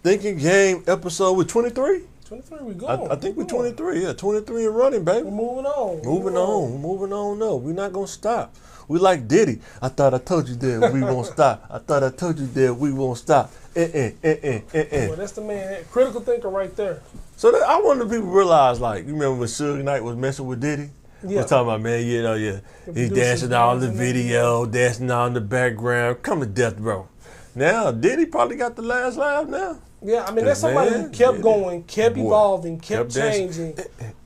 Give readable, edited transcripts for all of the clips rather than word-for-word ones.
Thinking Game episode with 23? 23, we going. I think we're 23, yeah. 23 and running, baby. We're moving on. Moving on. No, we're not going to stop. We like Diddy. I thought I told you that we won't stop. I thought I told you that we won't stop. Well, that's the man. Critical thinker right there. So I wonder if people realize, like, you remember when Suge Knight was messing with Diddy? Yeah. We're talking about, man, he's dancing all the video, dancing all in the background. Come to death, bro. Now, Diddy probably got the last laugh now. Yeah, I mean, that's somebody who kept going, kept evolving, kept changing.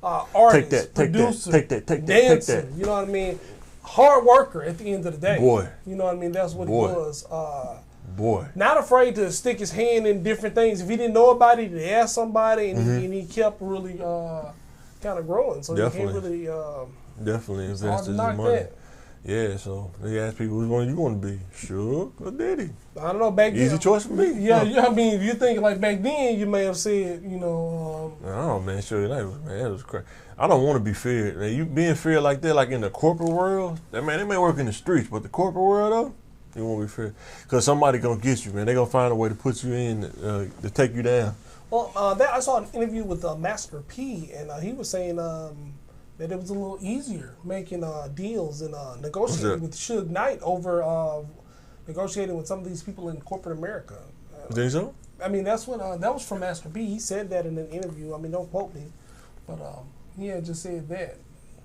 Artist, producer, take that. You know what I mean? Hard worker at the end of the day. Boy. You know what I mean? That's what he was. Boy. Not afraid to stick his hand in different things. If he didn't know about it, he asked somebody, and he kept really kind of growing. So definitely. he can't really... definitely invested his money. That. Yeah, so they ask people, which one you want to be, Suge or Diddy? I don't know, back then. Easy choice for me. Yeah, I mean, if you think like back then, you may have said, I don't know, man, Suge Knight that was crazy. I don't want to be feared. Man, you being feared like that, like in the corporate world, they may work in the streets, but the corporate world, though, you won't be feared. Because somebody going to get you, man. They're going to find a way to put you in, to take you down. Well, I saw an interview with Master P, and he was saying that it was a little easier making deals and negotiating with Suge Knight over negotiating with some of these people in corporate America. You think so? I mean, that's what that was from Master P. He said that in an interview. I mean, don't quote me, but just said that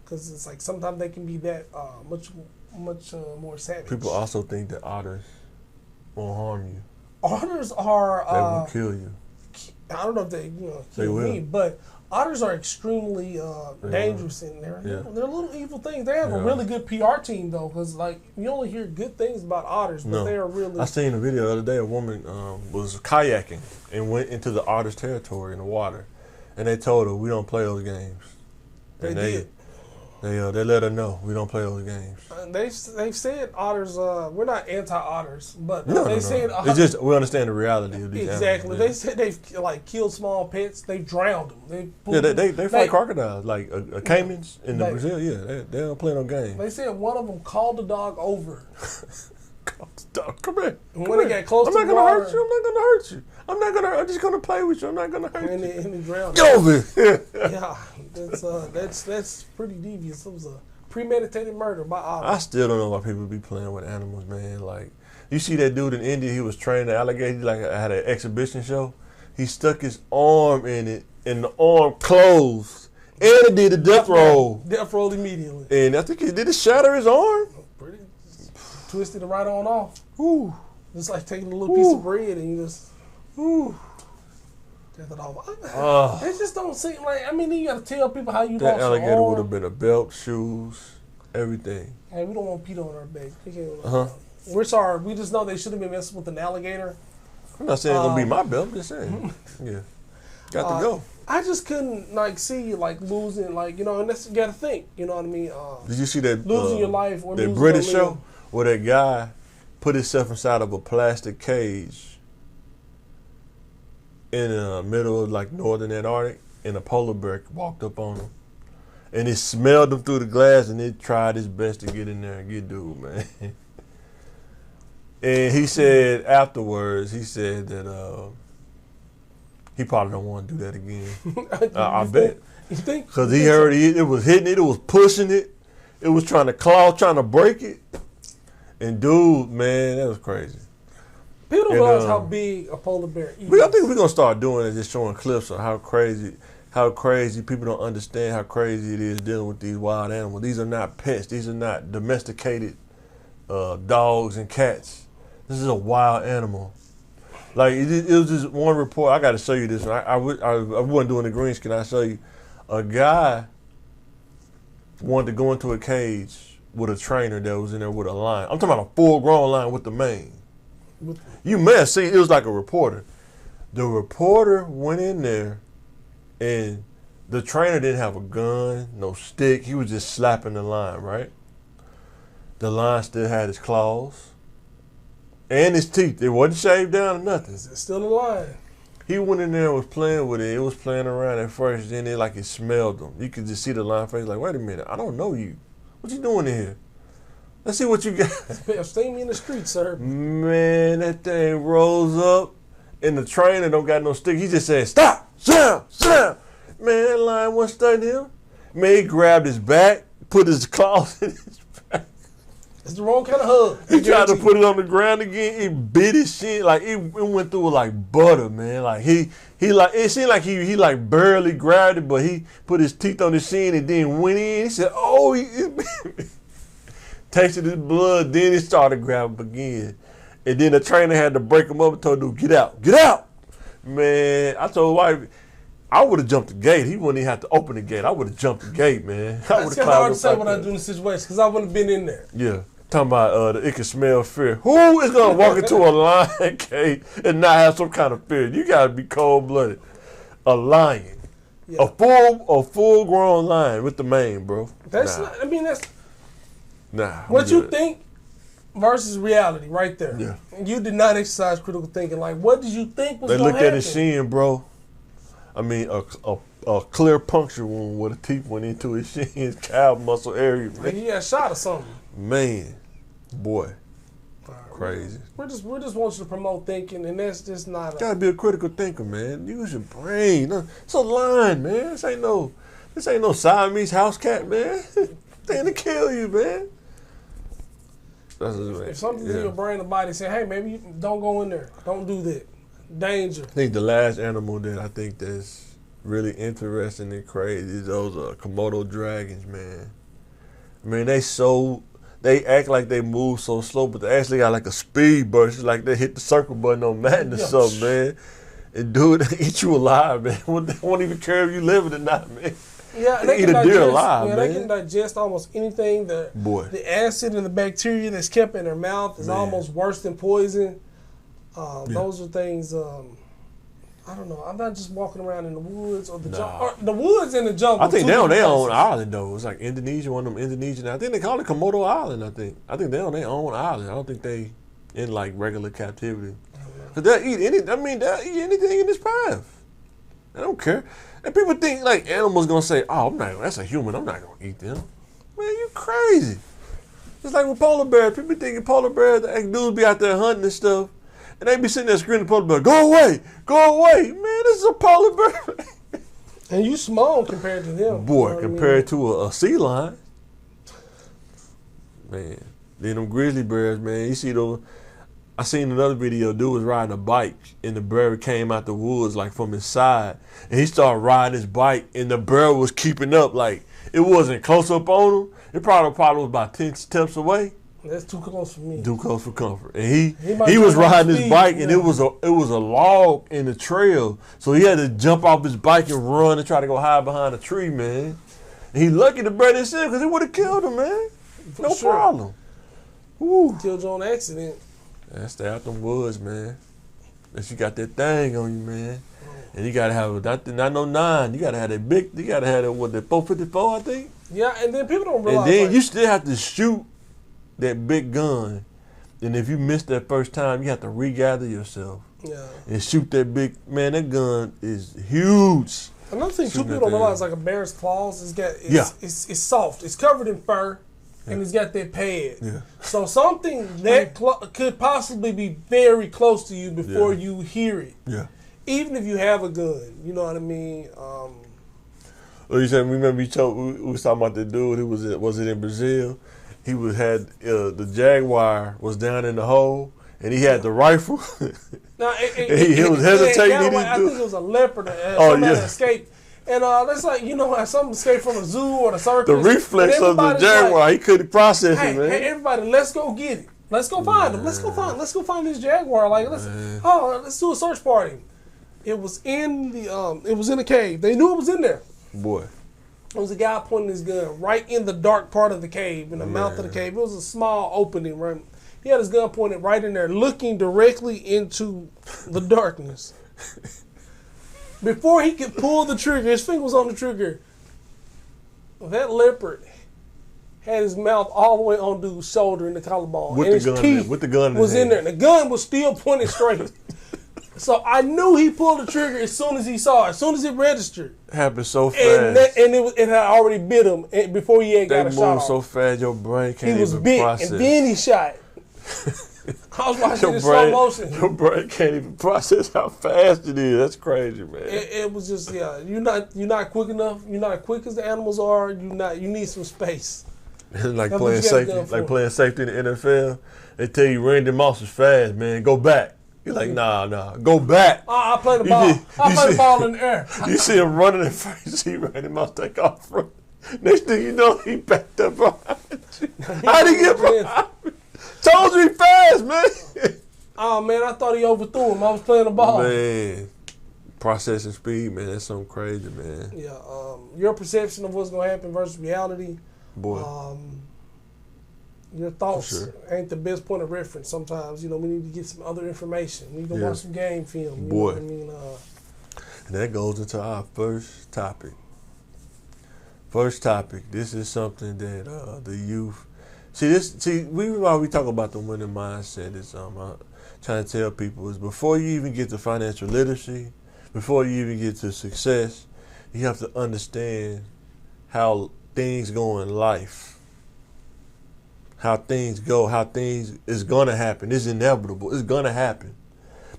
because it's like sometimes they can be that much more savage. People also think that otters won't harm you. Otters are they will kill you. I don't know if they kill me, but otters are extremely dangerous in there. They're little evil things. They have a really good PR team though, because like you only hear good things about otters, but they are really. I seen a video the other day. A woman was kayaking and went into the otter's territory in the water, and they told her we don't play those games. They did. They let her know we don't play those games. They've said otters. We're not anti-otters, but said it's just we understand the reality of these exactly. animals. They said they've like killed small pets. They've drowned them. They fight crocodiles like caimans in Brazil. Yeah, they don't play no games. They said one of them called the dog over. Come here. And when he got close to the water, I'm not gonna hurt you. I'm just gonna play with you. I'm not gonna hurt you. And he drowned. Get over here. Yeah, that's pretty devious. It was a premeditated murder by otters. I still don't know why people be playing with animals, man. Like, you see that dude in India, he was training the alligator, like I had an exhibition show. He stuck his arm in it, and the arm closed. And it did a death roll. Death roll immediately. And I think did it shatter his arm? Pretty twisted it right on off. Ooh. Just like taking a little piece of bread and you just death it off. It just don't seem like, I mean, you got to tell people how you lost your arm. That alligator would have been a belt, shoes, everything. Hey, we don't want PETA on our back. We're sorry. We just know they shouldn't be messing with an alligator. I'm not saying it's going to be my belt. I'm just saying. Yeah. Got to go. I just couldn't see you losing, and that's you got to think. You know what I mean? Did you see that losing your life or that losing British your show where that guy put himself inside of a plastic cage in the middle of northern Antarctic, and a polar bear walked up on him, and it smelled him through the glass, and it tried its best to get in there and get dude, man. And he said afterwards, that he probably don't want to do that again. I bet. You think? Because he heard it was hitting it, it was pushing it, it was trying to break it. And dude, man, that was crazy. People don't realize how big a polar bear is. I think we're going to start doing it, just showing clips of how crazy people don't understand how crazy it is dealing with these wild animals. These are not pets. These are not domesticated dogs and cats. This is a wild animal. Like, it was just one report. I got to show you this. I wasn't doing the green screen. I show you. A guy wanted to go into a cage with a trainer that was in there with a lion. I'm talking about a full-grown lion with the mane. You may have seen, it was like a reporter. The reporter went in there, and the trainer didn't have a gun, no stick. He was just slapping the lion, right? The lion still had his claws and his teeth. It wasn't shaved down or nothing. It's still a lion. He went in there and was playing with it. It was playing around at first, then it smelled him. You could just see the lion face, like, wait a minute, I don't know you. What you doing in here? Let's see what you got. Stay me in the street, sir. Man, that thing rose up and the trainer don't got no stick. He just said, stop, sit down, sit down. Man, that lion wasn't studying him. Man, he grabbed his back, put his claws in his back. It's the wrong kind of hug. He tried to put it on the ground again. He bit his shit. Like, it went through it like butter, man. Like, he like, it seemed like he like barely grabbed it, but he put his teeth on his shin and then went in. He said, oh, he tasted his blood. Then he started grabbing again. And then the trainer had to break him up and told him, get out, get out. Man, I told wife, I would have jumped the gate. He wouldn't even have to open the gate. I would have jumped the gate, man. That's kind of hard to say what I do in the situation because I wouldn't have been in there. Yeah. Talking about it can smell fear. Who is going to walk into a lion cage and not have some kind of fear? You got to be cold-blooded. A lion. Yeah. A full-grown lion with the mane, bro. That's not, I mean, that's... Nah. What you think versus reality right there. Yeah. You did not exercise critical thinking. Like, what did you think was going to happen? They looked at his shin, bro. I mean, a clear puncture wound where the teeth went into his shin, his calf muscle area. Like he got shot or something. Man, boy, crazy. We just want you to promote thinking, and that's just not. Gotta be a critical thinker, man. Use your brain. It's a line, man. This ain't no Siamese house cat, man. They ain't to kill you, man. If something's in your brain or body, say, hey, maybe you don't go in there. Don't do that. Danger. I think the last animal that I think that's really interesting and crazy is those Komodo dragons, man. I mean, they act like they move so slow, but they actually got like a speed burst. It's like they hit the circle button on Madden or something, man. And dude, they eat you alive, man. They won't even care if you living or not, man. Yeah, they eat a deer alive, man. They can digest almost anything. The acid and the bacteria that's kept in their mouth is almost worse than poison. Those are things, I don't know. I'm not just walking around in the woods or the jungle. The woods and the jungle. I think they're on their own island, though. It's like Indonesia, one of them Indonesian. I think they call it Komodo Island, I think. I think they're on their own island. I don't think they in like regular captivity. Because they'll eat they'll eat anything in this path. They don't care. And people think like animals gonna say, oh, that's a human, I'm not gonna eat them. Man, you crazy. It's like with polar bears. People thinking polar bears, dudes be out there hunting and stuff. And they be sitting there screaming, polar bear, go away, go away. Man, this is a polar bear. And you small compared to them. Boy, you know compared to a sea lion. Man, then them grizzly bears, man, you see those. I seen another video, dude was riding a bike and the bear came out the woods like from his side. And he started riding his bike and the bear was keeping up. Like, it wasn't close up on him. It probably was about 10 steps away. That's too close for me. Too close for comfort. And he was riding his bike, and it was a log in the trail, so he had to jump off his bike and run and try to go hide behind a tree, man. And he lucky the bear didn't see him because he would have killed him, man. No problem. Woo. Killed you on accident. Yeah, stay out them woods, man. Unless you got that thing on you, man. And you gotta have not no 9. You gotta have that big. You gotta have that 454, I think. Yeah, and then people don't realize. And then you still have to shoot that big gun, and if you miss that first time, you have to regather yourself. Yeah. And shoot that big man. That gun is huge. Another thing people don't realize, like a bear's claws, it's soft. It's covered in fur, and it's got that pad. Yeah. So something that could possibly be very close to you before you hear it. Yeah. Even if you have a gun, you know what I mean. Well, you said remember we was talking about the dude who was it in Brazil? He had the Jaguar was down in the hole, and he had the rifle. Now, he was hesitating. I think it was a leopard. Somebody escaped. And that's like, how something escaped from a zoo or the circus. The reflex of the Jaguar, he couldn't process it, man. Hey, everybody, let's go get it. Let's go find him. Let's go find this Jaguar. Like, let's do a search party. It was in the cave. They knew it was in there. Boy. There was a guy pointing his gun right in the dark part of the cave, in the mouth of the cave. It was a small opening, right? He had his gun pointed right in there, looking directly into the darkness. Before he could pull the trigger, his finger was on the trigger. That leopard had his mouth all the way on dude's shoulder in the collarbone. With the gun was in there. And the gun was still pointed straight. So I knew he pulled the trigger as soon as he saw it, as soon as it registered. Happened so fast. And it had already bit him before he got a shot. They moved so fast, your brain can't even process. He was bit, and then he shot. I was watching it in slow motion. Your brain can't even process how fast it is. That's crazy, man. It was just you're not quick enough. You're not as quick as the animals are. You need some space. Like playing safety in the NFL. They tell you Randy Moss is fast, man. Go back. You're like, nah, go back. I play the ball. I play the ball in the air. You see him running and first, you see Randy Moss take off front. Next thing you know, he backed up behind you. How'd he get behind me? Told you he fast, man. Oh, man, I thought he overthrew him. I was playing the ball. Man, processing speed, man, that's something crazy, man. Yeah, your perception of what's going to happen versus reality. Boy. Your thoughts ain't the best point of reference sometimes. We need to get some other information. We need to watch some game film. Boy. Know what I mean? And that goes into our first topic. First topic. This is something that the youth... while we talk about the winning mindset, is I'm trying to tell people is before you even get to financial literacy, before you even get to success, you have to understand how things go in life. How things go, how things is going to happen. It's inevitable. It's going to happen.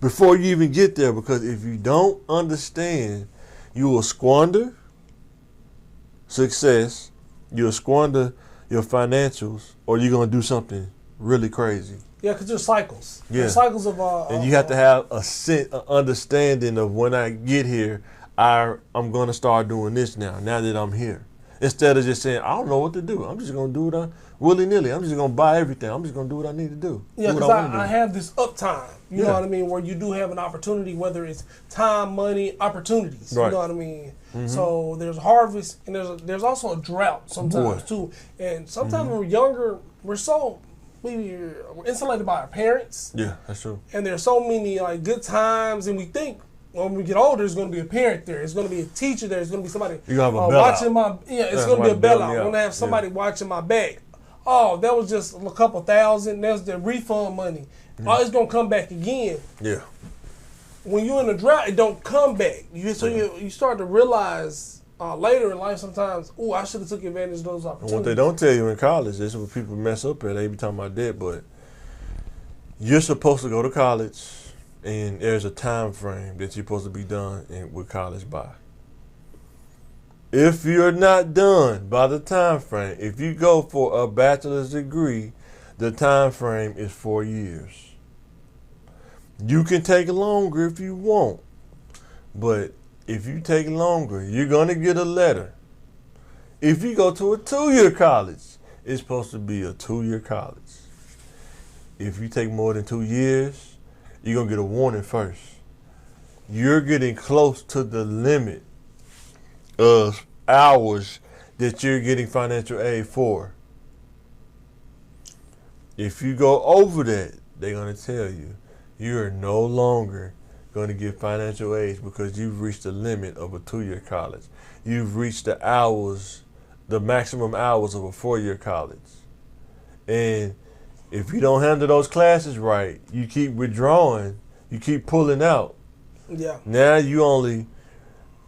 Before you even get there, because if you don't understand, you will squander success, you'll squander your financials, or you're going to do something really crazy. Yeah, because there's cycles. Yeah. There's cycles of... and you have to have an understanding of when I get here, I'm going to start doing this now that I'm here. Instead of just saying, I don't know what to do. I'm just going to do it willy-nilly. I'm just going to buy everything. I'm just going to do what I need to do. Yeah, because I have this uptime, you know what I mean, where you do have an opportunity, whether it's time, money, opportunities, you know what I mean? Mm-hmm. So there's harvest, and there's also a drought sometimes, too. And sometimes when we're younger, we're insulated by our parents. Yeah, that's true. And there's so many good times, and we think, when we get older, there's going to be a parent there. It's going to be a teacher there. It's going to be somebody watching my... Yeah, it's going to be a bailout. I'm going to have somebody watching my back. Oh, that was just a couple thousand. That's the refund money. Oh, it's going to come back again. Yeah. When you're in a drought, it don't come back. You start to realize later in life sometimes, I should have took advantage of those opportunities. And what they don't tell you in college, this is what people mess up at. They be talking about that, but you're supposed to go to college, and there's a time frame that you're supposed to be done with college by. If you're not done by the time frame, if you go for a bachelor's degree, the time frame is 4 years. You can take longer if you want, but if you take longer, you're going to get a letter. If you go to a 2-year college, it's supposed to be a 2-year college. If you take more than 2 years, you're going to get a warning first. You're getting close to the limit of hours that you're getting financial aid for. If you go over that, they're going to tell you you're no longer going to get financial aid because you've reached the limit of a 2-year college. You've reached the hours, the maximum hours of a 4-year college. And if you don't handle those classes right, you keep withdrawing, you keep pulling out. Yeah. Now you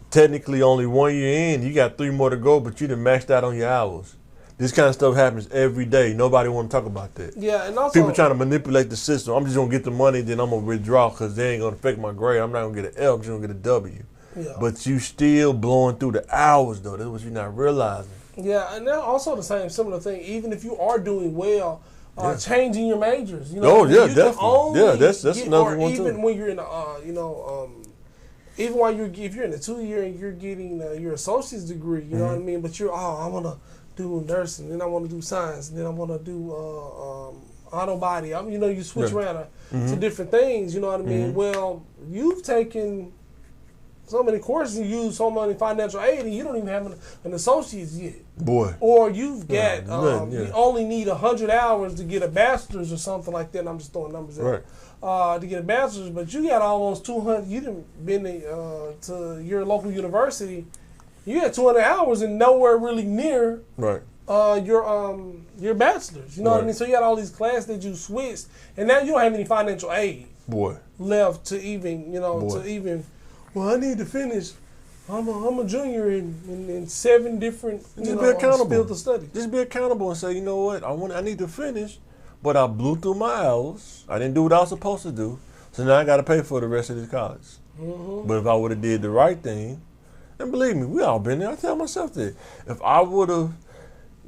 technically only 1 year in, you got 3 more to go, but you done maxed out on your hours. This kind of stuff happens every day. Nobody want to talk about that. Yeah, and also people trying to manipulate the system. I'm just going to get the money, then I'm going to withdraw because they ain't going to affect my grade. I'm not going to get an L, I'm just going to get a W. Yeah. But you still blowing through the hours, though. That's what you're not realizing. Yeah, and then also the similar thing, even if you are doing well, changing your majors. Definitely. That's another one, too. Even when you're in even while if you're in a 2-year and you're getting your associate's degree, you know what I mean? But I want to do nursing, then I want to do science, and then I want to do auto body. You switch around to different things, you know what I mean? Well, you've taken so many courses and used so many financial aid, and you don't even have an associate's yet. Boy. Or you've got, you only need 100 hours to get a bachelor's or something like that, and I'm just throwing numbers out. To get a bachelor's, but you got almost 200. You didn't been to your local university. You had 200 hours and nowhere really near your bachelor's. You know what I mean? So you got all these classes that you switched, and now you don't have any financial aid left to even Well, I need to finish. I'm a junior in 7 different be accountable. fields of study. Just be accountable and say, you know what, I need to finish, but I blew through my hours. I didn't do what I was supposed to do. So now I got to pay for the rest of this college. Mm-hmm. But if I would have did the right thing, and believe me, we all been there. I tell myself that. If I would have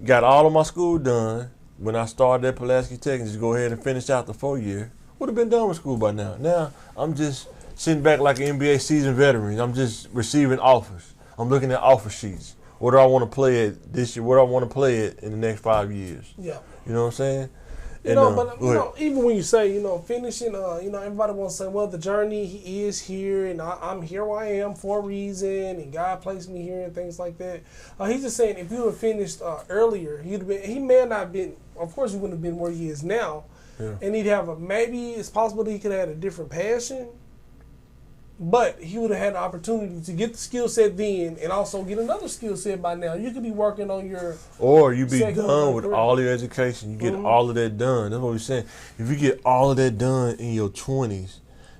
got all of my school done when I started at Pulaski Tech and just go ahead and finish out the 4 year, would have been done with school by now. Now, I'm just sitting back like an NBA seasoned veteran. I'm just receiving offers. I'm looking at offer sheets. What do I want to play at this year? What do I want to play at in the next 5 years? Yeah. You know what I'm saying? You know, but you know, even when you say, you know, finishing, you know, everybody wants to say, well, the journey is here, and I'm here where I am for a reason, and God placed me here, and things like that. He's just saying, if you would have finished earlier, he may not have been. Of course, he wouldn't have been where he is now, and he'd have maybe it's possible that he could have had a different passion. But he would have had the opportunity to get the skill set then and also get another skill set by now. You could be working on your... Or you be done with all your education. You get all of that done. That's what we're saying. If you get all of that done in your 20s,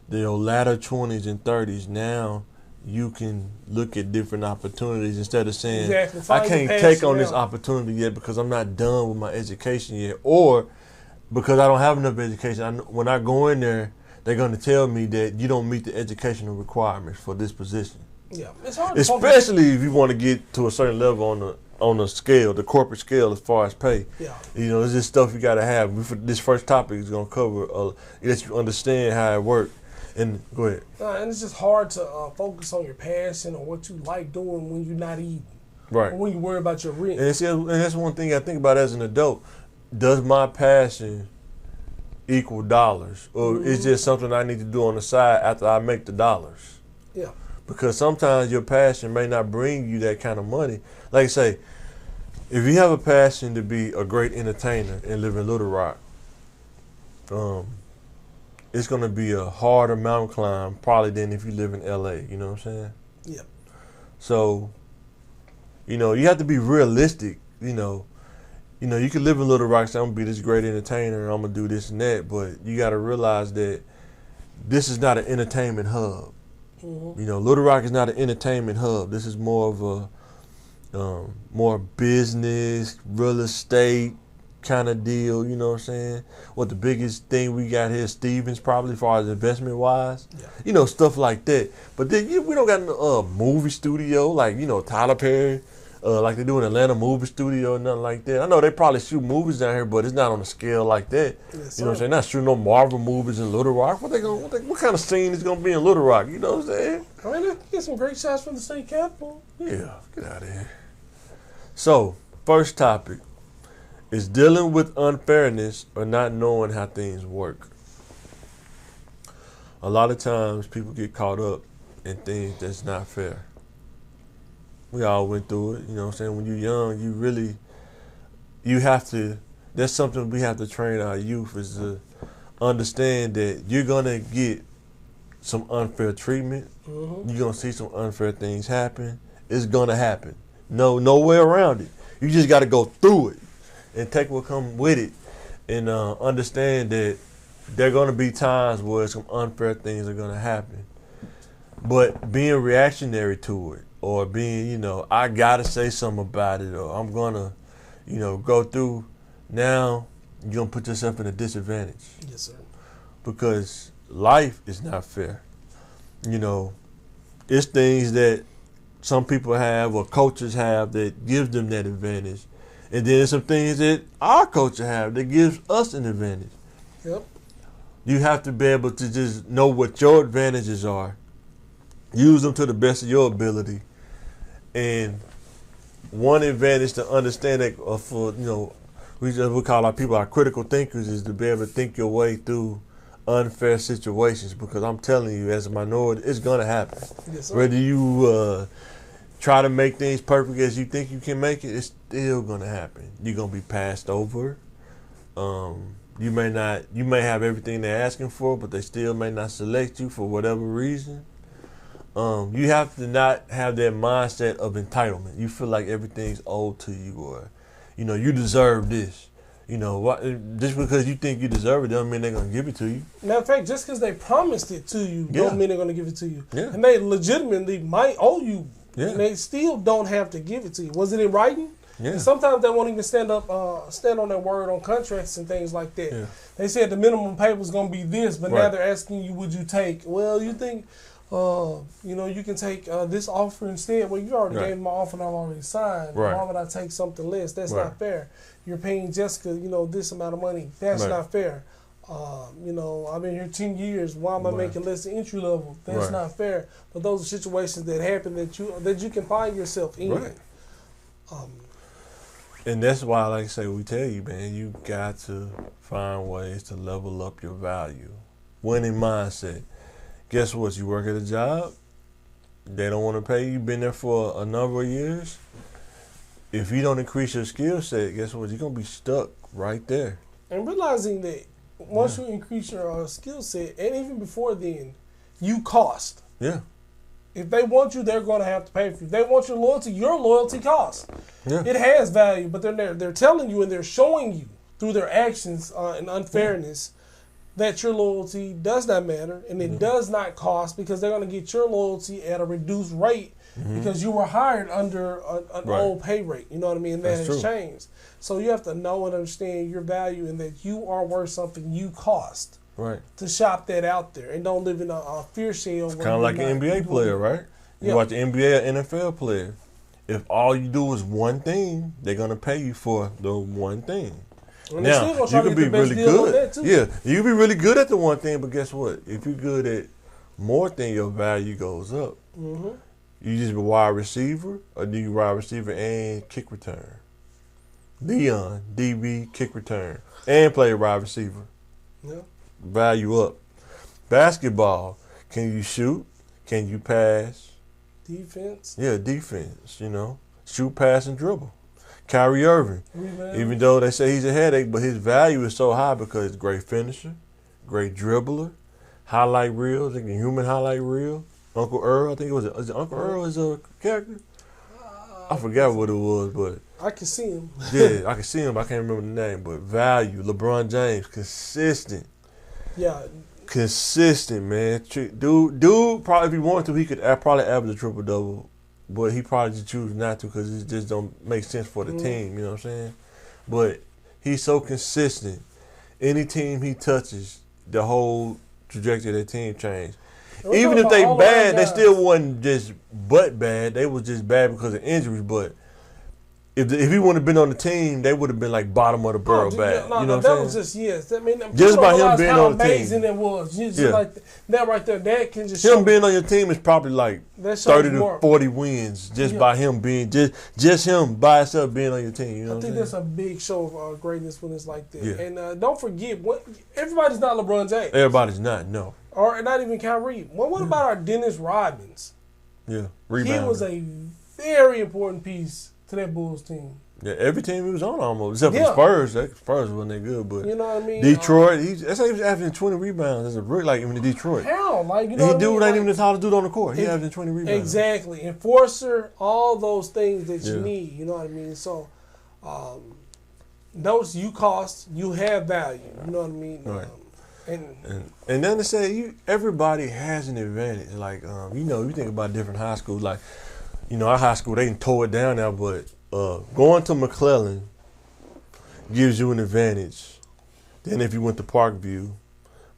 your latter 20s and 30s, now you can look at different opportunities instead of saying, I can't take on this opportunity yet because I'm not done with my education yet. Or because I don't have enough education. When I go in there, they're going to tell me that you don't meet the educational requirements for this position. Yeah, it's hard. Especially if you want to get to a certain level on the scale, the corporate scale, as far as pay. Yeah, you know, it's just stuff you got to have. This first topic is going to cover let you understand how it works. And go ahead. And it's just hard to focus on your passion or what you like doing when you're not eating. Right. Or when you worry about your rent. And that's one thing I think about as an adult. Does my passion equal dollars, or is just something I need to do on the side after I make the dollars? Yeah. Because sometimes your passion may not bring you that kind of money. Like I say, if you have a passion to be a great entertainer and live in Little Rock, it's going to be a harder mountain climb probably than if you live in LA. You know what I'm saying? Yeah. So, you know, you have to be realistic. You know, you can live in Little Rock, say, I'm going to be this great entertainer and I'm going to do this and that, but you got to realize that this is not an entertainment hub. Mm-hmm. You know, Little Rock is not an entertainment hub. This is more of a more business, real estate kind of deal, you know what I'm saying? What the biggest thing we got here is Stevens, probably, as far as investment-wise. Yeah. You know, stuff like that. But then we don't got a movie studio like, you know, Tyler Perry. Like they do in Atlanta movie studio or nothing like that. I know they probably shoot movies down here, but it's not on a scale like that. Yes, you know what I'm saying? Not shooting no Marvel movies in Little Rock. What kind of scene is gonna be in Little Rock? You know what I'm saying? I mean, they get some great shots from the state capitol. Yeah, get out of here. So, first topic is dealing with unfairness or not knowing how things work. A lot of times people get caught up in things that's not fair. We all went through it, you know what I'm saying? When you're young, you have to, that's something we have to train our youth, is to understand that you're going to get some unfair treatment. Mm-hmm. You're going to see some unfair things happen. It's going to happen. No way around it. You just got to go through it and take what comes with it and understand that there are going to be times where some unfair things are going to happen. But being reactionary to it, or being, you know, I gotta say something about it, or I'm gonna, you know, go through, now you're gonna put yourself in a disadvantage. Yes, sir. Because life is not fair. You know, it's things that some people have or cultures have that gives them that advantage. And then there's some things that our culture have that gives us an advantage. Yep. You have to be able to just know what your advantages are, use them to the best of your ability. And one advantage to understand that for, you know, we call our people our critical thinkers, is to be able to think your way through unfair situations. Because I'm telling you, as a minority, it's going to happen. Yes, sir. Whether you try to make things perfect as you think you can make it, it's still going to happen. You're going to be passed over. You may have everything they're asking for, but they still may not select you for whatever reason. You have to not have that mindset of entitlement. You feel like everything's owed to you, or, you know, you deserve this. You know, just because you think you deserve it doesn't mean they're going to give it to you. Matter of fact, just because they promised it to you don't mean they're going to give it to you. Yeah. And they legitimately might owe you. Yeah. And they still don't have to give it to you. Was it in writing? Yeah. And sometimes they won't even stand on their word on contracts and things like that. Yeah. They said the minimum pay was going to be this, but now Right. they're asking you, would you take? Well, you think, you can take this offer instead. Well, you already Right. gave me my offer and I've already signed. Right. Why would I take something less? That's Right. not fair. You're paying Jessica, this amount of money. That's Right. not fair. I've been here 10 years. Why am I Right. making less than entry level? That's Right. not fair. But those are situations that happen that you can find yourself in. Right. And that's why, like I say, we tell you, man, you got to find ways to level up your value. Winning mindset. Guess what? You work at a job, they don't want to pay you. You've been there for a number of years. If you don't increase your skill set, guess what? You're going to be stuck right there. And realizing that once you increase your skill set, and even before then, you cost. Yeah. If they want you, they're going to have to pay for you. If they want your loyalty costs. Yeah. It has value, but they're telling you and they're showing you through their actions and unfairness that your loyalty does not matter and it does not cost, because they're going to get your loyalty at a reduced rate because you were hired under an old pay rate. You know what I mean? And that has changed. So you have to know and understand your value and that you are worth something you cost. Right. To shop that out there and don't live in a fear shell. Kind of like an NBA player, right? You watch an NBA or NFL player. If all you do is one thing, they're going to pay you for the one thing. And now, you can be really good. Yeah, you can be really good at the one thing, but guess what? If you're good at more things, your value goes up. Mm-hmm. You just be wide receiver, or do you wide receiver and kick return? Dion, DB, kick return, and play wide receiver. Yeah. Value up. Basketball, can you shoot? Can you pass? Defense. Yeah, defense, Shoot, pass, and dribble. Kyrie Irving, even though they say he's a headache, but his value is so high because he's a great finisher, great dribbler, highlight reels, like a human highlight reel. Uncle Earl, I think is it Uncle Earl is a character? I forgot what it was, but I can see him. Yeah, I can see him. I can't remember the name, but value. LeBron James, consistent. Yeah. Consistent, man. Dude, probably if he wanted to, he could probably average a triple-double, but he probably just choose not to because it just don't make sense for the team, you know what I'm saying? But he's so consistent. Any team he touches, the whole trajectory of the team changed. Even if they bad, they still wasn't just but bad. They was just bad because of injuries, but if he wouldn't have been on the team, they would have been like bottom of the barrel bad. No, you know what that I'm was saying? just I mean, just by him being on the team, amazing it was. Just like that right there, that can just him being on your team is probably like 30 to 40 wins just by him being just him by himself being on your team. You know I what think I'm that's a big show of greatness when it's like that. Yeah. And don't forget, everybody's not LeBron James. Everybody's not, no. Or not even Kyrie. Well, what about our Dennis Rodmans? Yeah, rebounder. He was a very important piece to that Bulls team. Yeah, every team he was on almost, except for Spurs. Spurs wasn't that good, but you know what I mean. Detroit, that's how he was averaging 20 rebounds as a rookie, like even in Detroit. Hell, like he ain't even the tallest dude on the court. He averaging 20 rebounds. Exactly, enforcer, all those things that you need. You know what I mean. So, notice you cost, you have value. You know what I mean. Right. And then to say everybody has an advantage. Like you think about different high schools. Like our high school, they can tore it down now, but going to McClellan gives you an advantage than if you went to Parkview.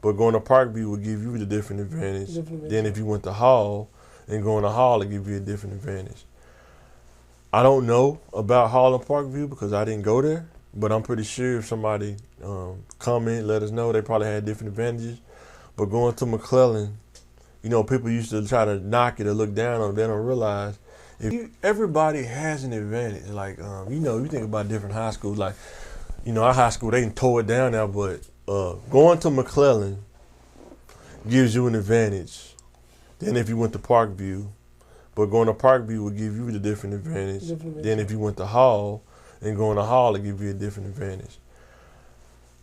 But going to Parkview will give you the different advantage than if you went to Hall, and going to Hall will give you a different advantage. I don't know about Hall and Parkview because I didn't go there, but I'm pretty sure if somebody comment, let us know, they probably had different advantages. But going to McClellan, people used to try to knock it or look down on it. They don't realize everybody has an advantage. Like, you think about different high schools. Like, our high school, they can tore it down now, but going to McClellan gives you an advantage than if you went to Parkview. But going to Parkview will give you the different advantage than if you went to Hall, and going to Hall will give you a different advantage.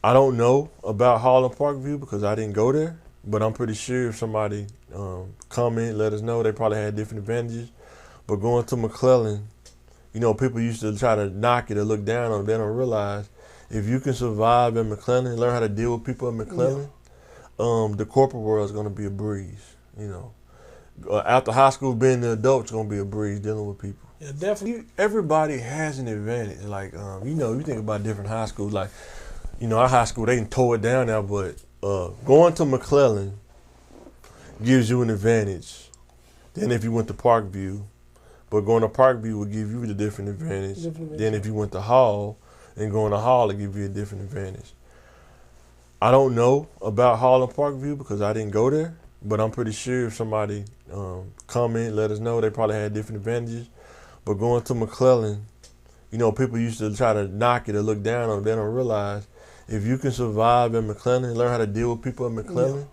I don't know about Hall and Parkview because I didn't go there, but I'm pretty sure if somebody comment, let us know, they probably had different advantages. But going to McClellan, people used to try to knock it or look down on it. They don't realize if you can survive in McClellan and learn how to deal with people in McClellan, the corporate world is going to be a breeze, After high school, being an adult is gonna be a breeze dealing with people. Yeah, definitely. Everybody has an advantage. Like, you think about different high schools. Like, our high school, they can tore it down now, but going to McClellan gives you an advantage than if you went to Parkview. But going to Parkview will give you the different advantage than if you went to Hall, and going to Hall will give you a different advantage. I don't know about Hall and Parkview because I didn't go there, but I'm pretty sure if somebody comment, let us know, they probably had different advantages. But going to McClellan, people used to try to knock it or look down on it. They don't realize if you can survive in McClellan, learn how to deal with people in McClellan,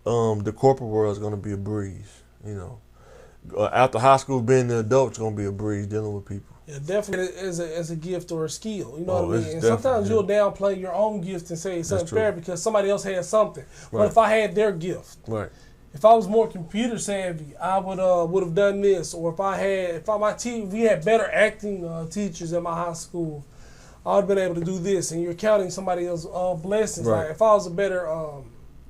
the corporate world is going to be a breeze. After high school, being an adult is going to be a breeze dealing with people. Yeah, definitely as a gift or a skill. You know what I mean? And sometimes you'll downplay your own gift and say it's unfair because somebody else had something. Right. What if I had their gift? Right. If I was more computer savvy, I would have done this. Or if we had better acting teachers at my high school, I would have been able to do this. And you're counting somebody else's blessings. Right. Like if I was a better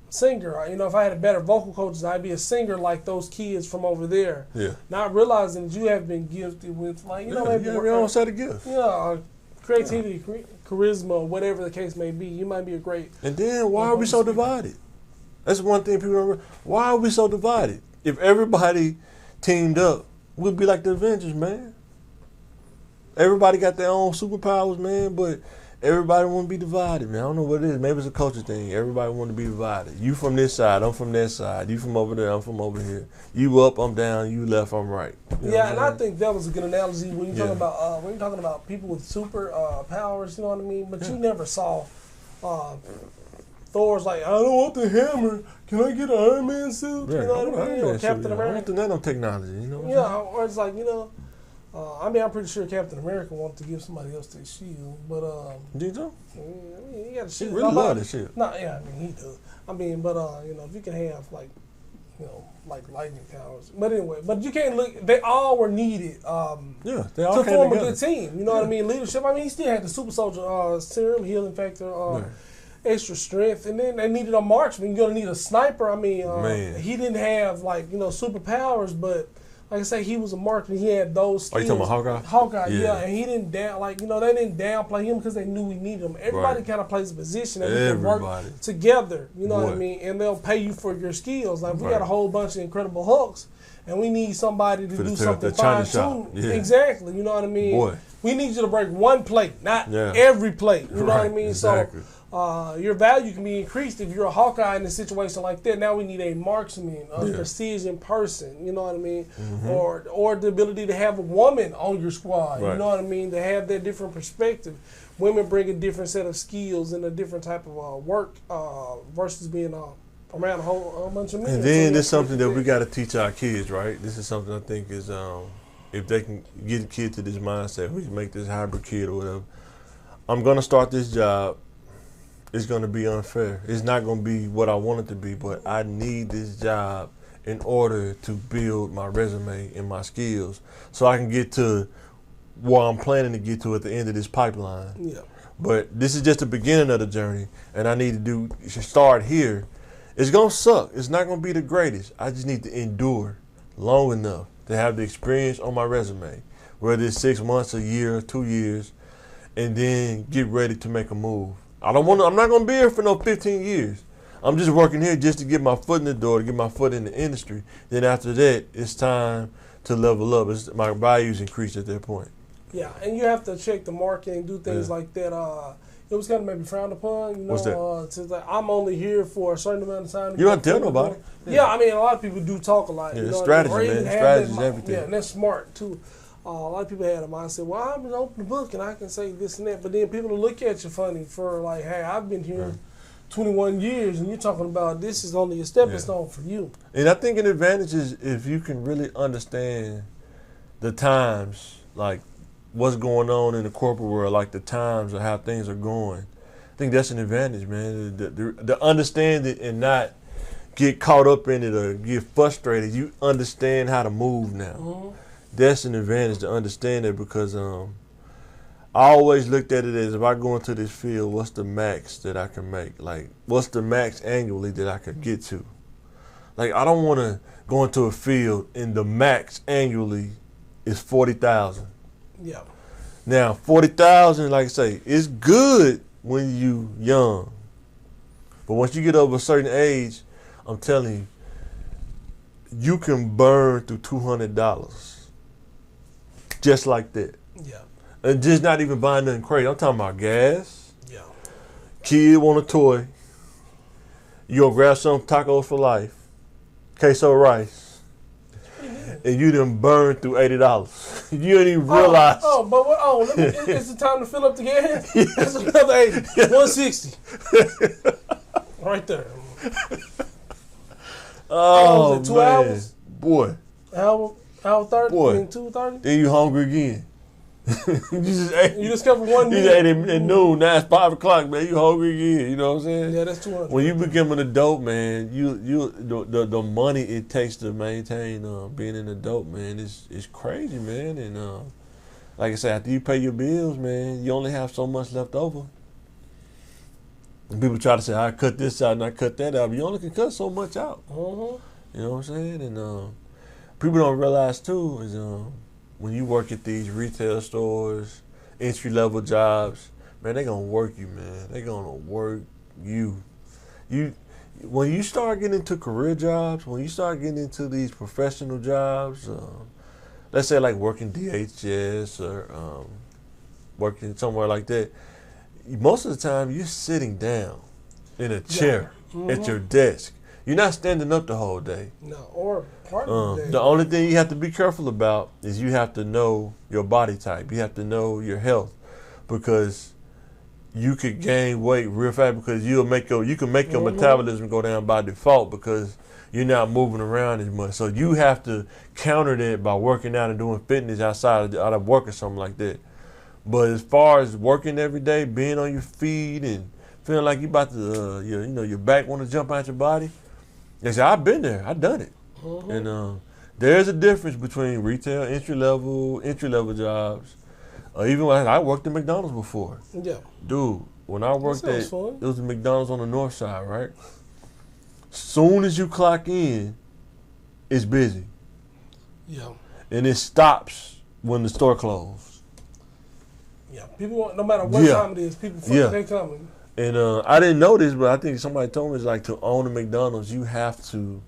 singer, if I had a better vocal coaches, I'd be a singer like those kids from over there. Yeah. Not realizing that you have been gifted with maybe your own set of gifts. Yeah, creativity, charisma, whatever the case may be. You might be a great. And then why are we so divided? That's one thing people don't realize. Why are we so divided? If everybody teamed up, we'd be like the Avengers, man. Everybody got their own superpowers, man, but everybody want to be divided, man. I don't know what it is. Maybe it's a culture thing. Everybody want to be divided. You from this side, I'm from that side. You from over there, I'm from over here. You up, I'm down. You left, I'm right. And I think that was a good analogy when you're talking about people with super powers. You know what I mean? But you never saw Thor's like, I don't want the hammer. Can I get an Iron Man suit? Yeah, you know what I mean? Or Captain America. I don't think that no technology. You know. Or it's like I'm pretty sure Captain America wanted to give somebody else their shield, but do you know? He got a shield. He really love that shit. He does. If you can have like lightning powers, but anyway, you can't look. They all were needed. They all to form a good team. You know what I mean? Leadership. He still had the super soldier serum, healing factor, extra strength, and then they needed a marksman. You're gonna need a sniper. He didn't have superpowers, but. Like I say, he was a marksman. He had those skills. Are you talking about Hawkeye? Hawkeye, yeah. And he didn't they didn't downplay him because they knew we needed him. Everybody kind of plays a position and we can work together. You know what I mean? And they'll pay you for your skills. Like we got a whole bunch of Incredible Hulks, and we need somebody to do something fine-tuned. Yeah. Exactly. You know what I mean? Boy. We need you to break one plate, not every plate. You know what I mean? Exactly. So your value can be increased if you're a Hawkeye in a situation like that. Now we need a marksman, a precision person, you know what I mean? Mm-hmm. Or the ability to have a woman on your squad, you know what I mean? To have that different perspective. Women bring a different set of skills and a different type of work versus being around a whole bunch of men. And then there's something that we got to teach our kids, right? This is something I think is, if they can get a kid to this mindset, we can make this hybrid kid or whatever. I'm going to start this job. It's going to be unfair. It's not going to be what I want it to be, but I need this job in order to build my resume and my skills so I can get to where I'm planning to get to at the end of this pipeline. Yeah. But this is just the beginning of the journey, and I need to start here. It's going to suck. It's not going to be the greatest. I just need to endure long enough to have the experience on my resume, whether it's 6 months, a year, 2 years, and then get ready to make a move. I'm not going to be here for no 15 years. I'm just working here just to get my foot in the door, to get my foot in the industry. Then after that, it's time to level up. My values increase at that point. Yeah, and you have to check the market and do things like that. It was kind of maybe frowned upon, What's that? I'm only here for a certain amount of time. You don't tell nobody. Yeah, a lot of people do talk a lot. Yeah, strategy, man. Strategy is everything. Yeah, and that's smart, too. A lot of people had a mindset, well, I'm going to open the book and I can say this and that. But then people will look at you funny for like, hey, I've been here 21 years and you're talking about this is only a stepping stone for you. And I think an advantage is if you can really understand the times, like what's going on in the corporate world, like the times or how things are going. I think that's an advantage, man. To understand it and not get caught up in it or get frustrated. You understand how to move now. Mm-hmm. That's an advantage to understand it because I always looked at it as if I go into this field, what's the max that I can make? Like, what's the max annually that I could get to? Like, I don't want to go into a field and the max annually is 40,000. Yeah. Now, 40,000, like I say, is good when you young. But once you get over a certain age, I'm telling you, you can burn through $200 just like that. Yeah. And just not even buying nothing crazy. I'm talking about gas. Yeah. Kid want a toy. You gonna grab some tacos for life, queso rice, and you done burn through $80. You didn't even realize. It's the time to fill up the gas. That's another 80. 160. Right there. Oh, was it, 2 man. hours? Boy. Hour 30? Boy. 2:30? Then you hungry again. you just ate. You discovered one You meal. ate at noon. Now it's 5 o'clock, man. You hungry again. You know what I'm saying? Yeah, that's 200. When you become an adult, man, the money it takes to maintain being an adult, man, is crazy, man. And like I said, after you pay your bills, man, you only have so much left over. And people try to say, I cut this out and I cut that out, but you only can cut so much out. Mm-hmm. You know what I'm saying? And people don't realize too is when you work at these retail stores, entry level jobs, man, they gonna work you, man. They gonna work you. When you start getting into career jobs, when you start getting into these professional jobs, let's say like working DHS or working somewhere like that, most of the time you're sitting down in a chair at your desk. You're not standing up the whole day. No, or part of the day. The only thing you have to be careful about is you have to know your body type. You have to know your health, because you could gain weight real fast because you can make your metabolism go down by default because you're not moving around as much. So you have to counter that by working out and doing fitness out of work or something like that. But as far as working every day, being on your feet and feeling like you about to, your back want to jump out your body, they say, I've been there, I've done it. And there's a difference between retail, entry level jobs. Even when I worked at McDonald's before. Yeah. Dude, when I worked it was a McDonald's on the north side, right? Soon as you clock in, it's busy. Yeah. And it stops when the store closes. Yeah. People want, no matter what time it is, people they coming. And I didn't know this, but I think somebody told me it's like to own a McDonald's, you have to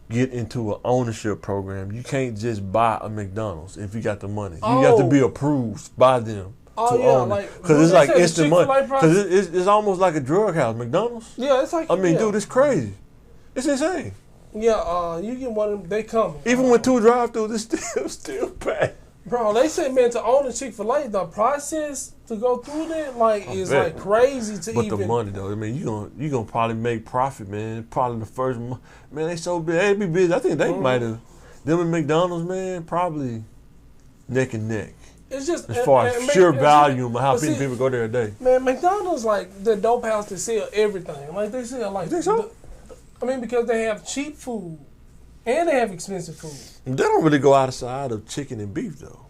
get into an ownership program. You can't just buy a McDonald's if you got the money. You have to be approved by them to own it. Because it's like instant money. Because it's almost like a drug house. McDonald's? Yeah, it's like... dude, it's crazy. It's insane. Yeah, you get one of them, they come. Even with 2 drive-thrus, it's still packed. Bro, they say, man, to own a Chick-fil-A, the process to go through that, is like crazy to even. But the money, though, you gonna probably make profit, man. Probably the first month. Man, they so big. They be busy. I think they might have, them and McDonald's, man, probably neck and neck. It's just as far as sheer volume of how many people go there a day. Man, McDonald's like the dope house that sell everything. Like they sell like. You think so? Because they have cheap food and they have expensive food. They don't really go outside of chicken and beef though.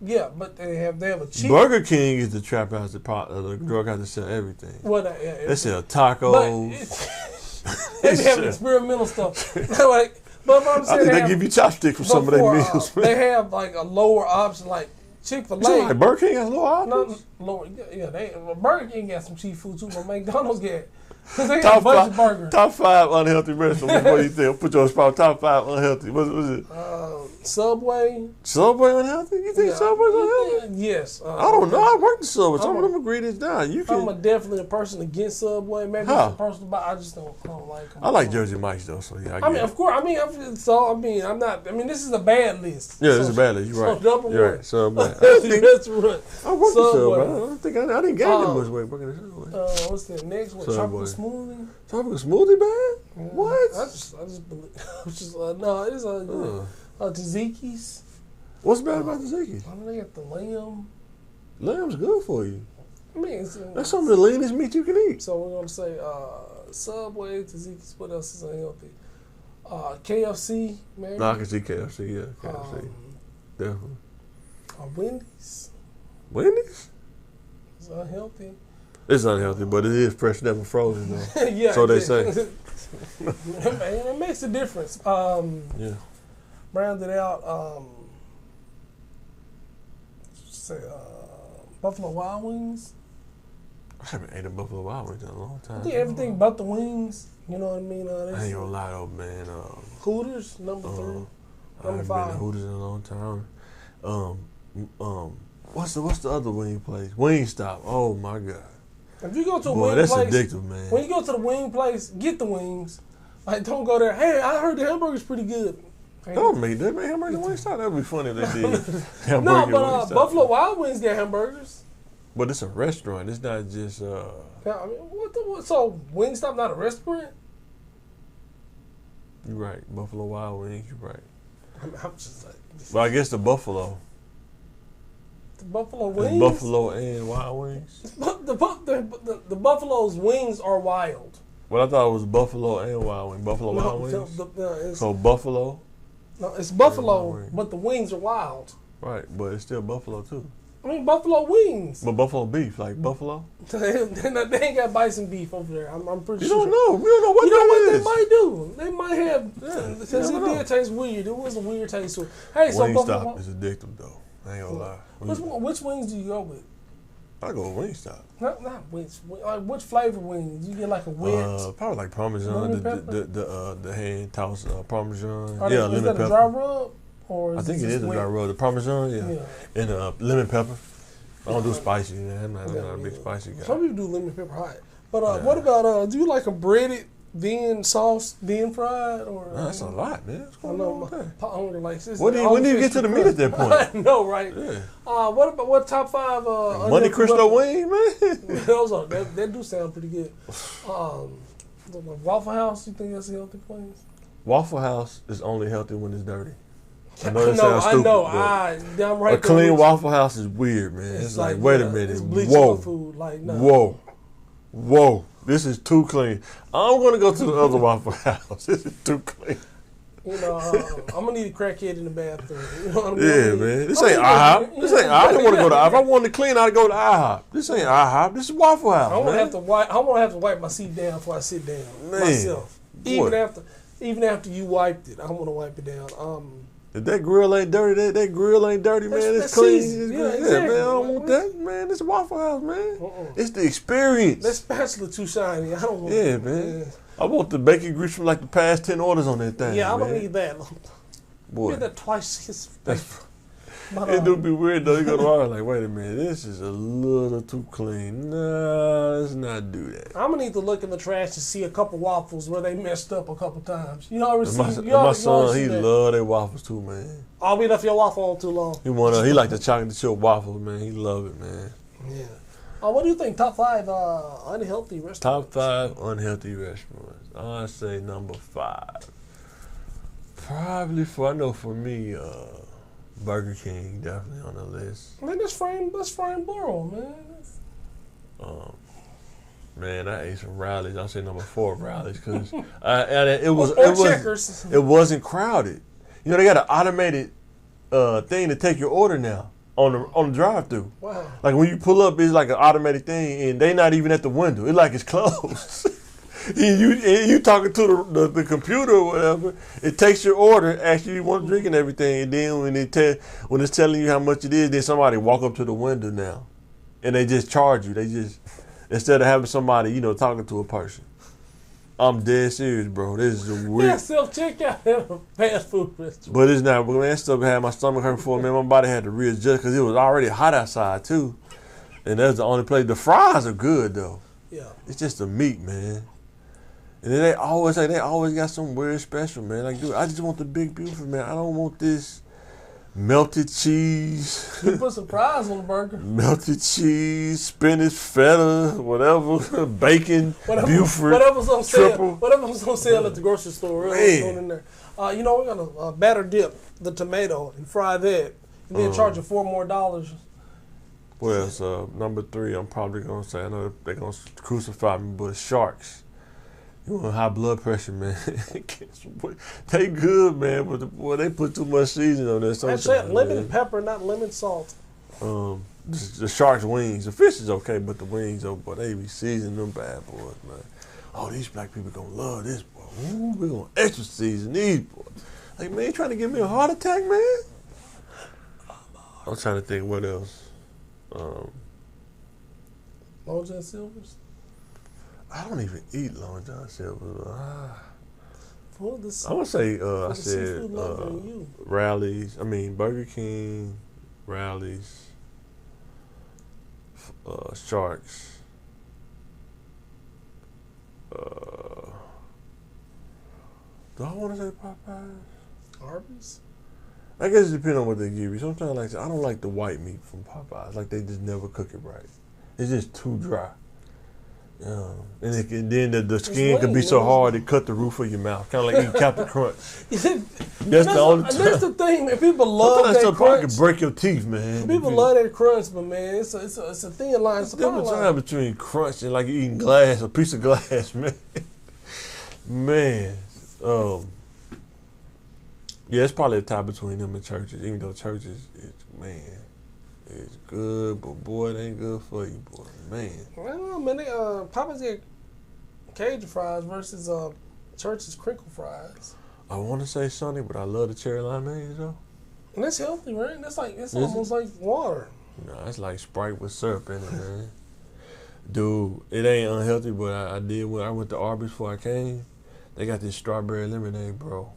Yeah, but they have a cheap. Burger King is the trap house, the drug house that sell everything. Well, they sell tacos. They be having experimental stuff. But I'm saying I think they give you chopsticks for some of their meals. They have like a lower option, like Chick-fil-A. Like Burger King has lower options? Lower, Burger King got some cheap food too, but McDonald's got. Because they got a bunch of burgers. Top 5 unhealthy restaurants. What do you think? Put your spot. Top 5 unhealthy. What is it? Subway. Subway unhealthy? You think Subway's unhealthy? Yes. I don't know. I worked in Subway. Some of them ingredients down. I'm definitely a person against Subway. Maybe it's a personal, but I just don't like them. I like Jersey Mike's though. So yeah. Of course. I'm not. This is a bad list. Yeah, this is a bad list. You're right. You're right. Subway. That's right. I worked in Subway. I don't think I didn't gain that much weight working in Subway. What's the next one? Tropical smoothie. Tropical smoothie, man? What? I just believe. No, it's Tzatziki's. What's bad about Tzatziki's? They got the lamb. Lamb's good for you. That's some of the leanest meat you can eat. So we're gonna say Subway, Tzatziki's. What else is unhealthy? KFC, man. No, I can see KFC. Yeah, KFC. Definitely. Wendy's. Wendy's? It's unhealthy. It's unhealthy, but it is fresh, never frozen though. Yeah. So they say. It makes a difference. Yeah. Rounded out, Buffalo Wild Wings. I haven't ate a Buffalo Wild Wings in a long time. I think everything but the wings. You know what I mean? I ain't gonna lie though, man. Hooters, number 3. I Number haven't 5. been to Hooters in a long time. What's the other wing place? Wingstop. Oh my God. If you go to a Boy, wing that's place, addictive, man. when you go to the wing place, get the wings. Like, don't go there. Hey, I heard the hamburger's pretty good. Don't make that, man. Hamburger Wingstop. That'd be funny if they did. No, but Buffalo Wild Wings get hamburgers. But it's a restaurant. It's not just. Yeah, I mean, so Wingstop not a restaurant? You're right. Buffalo Wild Wings. You're right. I'm just like. But I guess the Buffalo. The Buffalo Wings. Buffalo and Wild Wings. The Buffalo's wings are wild. Well, I thought it was Buffalo and Wild Wings. Buffalo Wild Wings. So Buffalo. No, it's Buffalo, but the wings are wild. Right, but it's still Buffalo too. I mean, Buffalo wings. But Buffalo beef, like Buffalo. They ain't got bison beef over there. I'm pretty you sure. You don't know. We don't know what you know what is. they might do. They might have. Since it did taste weird. It was a weird taste to it. Hey, so Wingstop is addictive though. I ain't gonna lie. Which wings do you go with? I go with Wingstop. Not which. Like which flavor wings? You get like a wet. Probably like Parmesan, the hand tossed Parmesan. Yeah, lemon pepper. Is that a dry rub? Or I think it is a dry rub. The Parmesan, yeah. And lemon pepper. I don't do spicy, man. I'm not a big spicy guy. Some people do lemon pepper hot. But what about, do you like a breaded, then sauce, then fried? Or that's a lot, man. What's going on with that? Like this. When do you get to the meat at that point? I know, right? Yeah. What top 5? Monte Cristo wing, man. Those are, that do sound pretty good. Waffle House, you think that's a healthy place? Waffle House is only healthy when it's dirty. I know that sounds stupid. I'm right. A clean Waffle House is weird, man. It's like wait a minute. Whoa. Food. Like, no. Whoa. This is too clean. I'm going to go to the other Waffle House. This is too clean. You know, I'm going to need a crackhead in the bathroom. You know what I mean? Yeah, man. This ain't IHOP. This ain't IHOP. I don't want to go to IHOP. If I wanted to clean, I'd go to IHOP. This ain't IHOP. This is Waffle House, I want to have to wipe my seat down before I sit down myself. Even after you wiped it, I want to wipe it down. If that grill ain't dirty, that grill ain't dirty, man. It's clean. Yeah, exactly. Man, I don't want that, man. It's a Waffle House, man. It's the experience. That spatula too shiny. I don't want that. Man. I want the bacon grease from like the past 10 orders on that thing. Yeah, I don't need that. Boy. Get that twice. It do be weird though. You go to order like, wait a minute, this is a little too clean. Nah, let's not do that. I'm gonna need to look in the trash to see a couple waffles where they messed up a couple times. You already see. My son, he love their waffles too, man. Oh, we left your waffle on too long. He like the chocolate chip waffles, man. He love it, man. Yeah. What do you think? Top 5 unhealthy restaurants. Top 5 unhealthy restaurants. I'd say number 5. Probably for me. Burger King definitely on the list. Man, that's Frank Borough, man. Man, I ate some Rallies. I'll say number 4 Rallies because it wasn't crowded. You know they got an automated thing to take your order now on the drive-through. Wow. Like when you pull up, it's like an automated thing, and they not even at the window. It's like it's closed. You talking to the computer or whatever, it takes your order, asks you want to drink and everything, and then when it's telling you how much it is, then somebody walk up to the window now, and they just charge you. They just, instead of having somebody, talking to a person. I'm dead serious, bro. This is a weird. Yeah, self-checkout at a fast food restaurant. But it's not, man, that stuff had my stomach hurt for man. My body had to readjust because it was already hot outside, too. And that's the only place. The fries are good, though. Yeah. It's just the meat, man. And then they always got some weird special, man. Like, dude, I just want the big beautiful, man. I don't want this melted cheese. You put some fries on the burger. Melted cheese, spinach, feta, whatever, bacon, Buford, whatever's on triple. Sale. Whatever's on sale at the grocery store. Going in there. We're gonna batter dip the tomato and fry that, and then charge you $4 more. What else? Number 3, I'm probably gonna say. I know they're gonna crucify me, but sharks. You want high blood pressure, man. They good, man, but they put too much seasoning on there sometimes. I said lemon and pepper, not lemon salt. The shark's wings. The fish is okay, but the wings, boy, they be seasoning them bad boys, man. Oh, these black people gonna love this, boy. Ooh, we're gonna extra season these boys. Like, man, you trying to give me a heart attack, man? I'm trying to think what else. Long John Silver's? I don't even eat Long John Silver. For the, I would say for I the said seafood lover in you. Rallies. I mean Burger King, Rallies, Sharks. Do I want to say Popeyes? Arby's? I guess it depends on what they give you. Sometimes, like I don't like the white meat from Popeyes. Like they just never cook it right. It's just too dry. And then the skin can be so hard it cut the roof of your mouth, kind of like eating Captain Crunch. That's the only time. That's the thing, man. People love sometimes that crunch. Can break your teeth, man. People love that crunch, but man, it's a thin line. It's a different time between crunch and like eating glass, a piece of glass, man. Man, yeah, it's probably a tie between them and churches. Even though churches, it's good, but boy, it ain't good for you, boy, man. I don't know, man. Popeyes get Cajun fries versus Church's crinkle fries. I want to say Sunny, but I love the cherry limeade though. And that's healthy, right? That's like almost like water. Nah, it's like Sprite with syrup in it, man. Dude, it ain't unhealthy, but I did when I went to Arby's before I came. They got this strawberry lemonade, bro.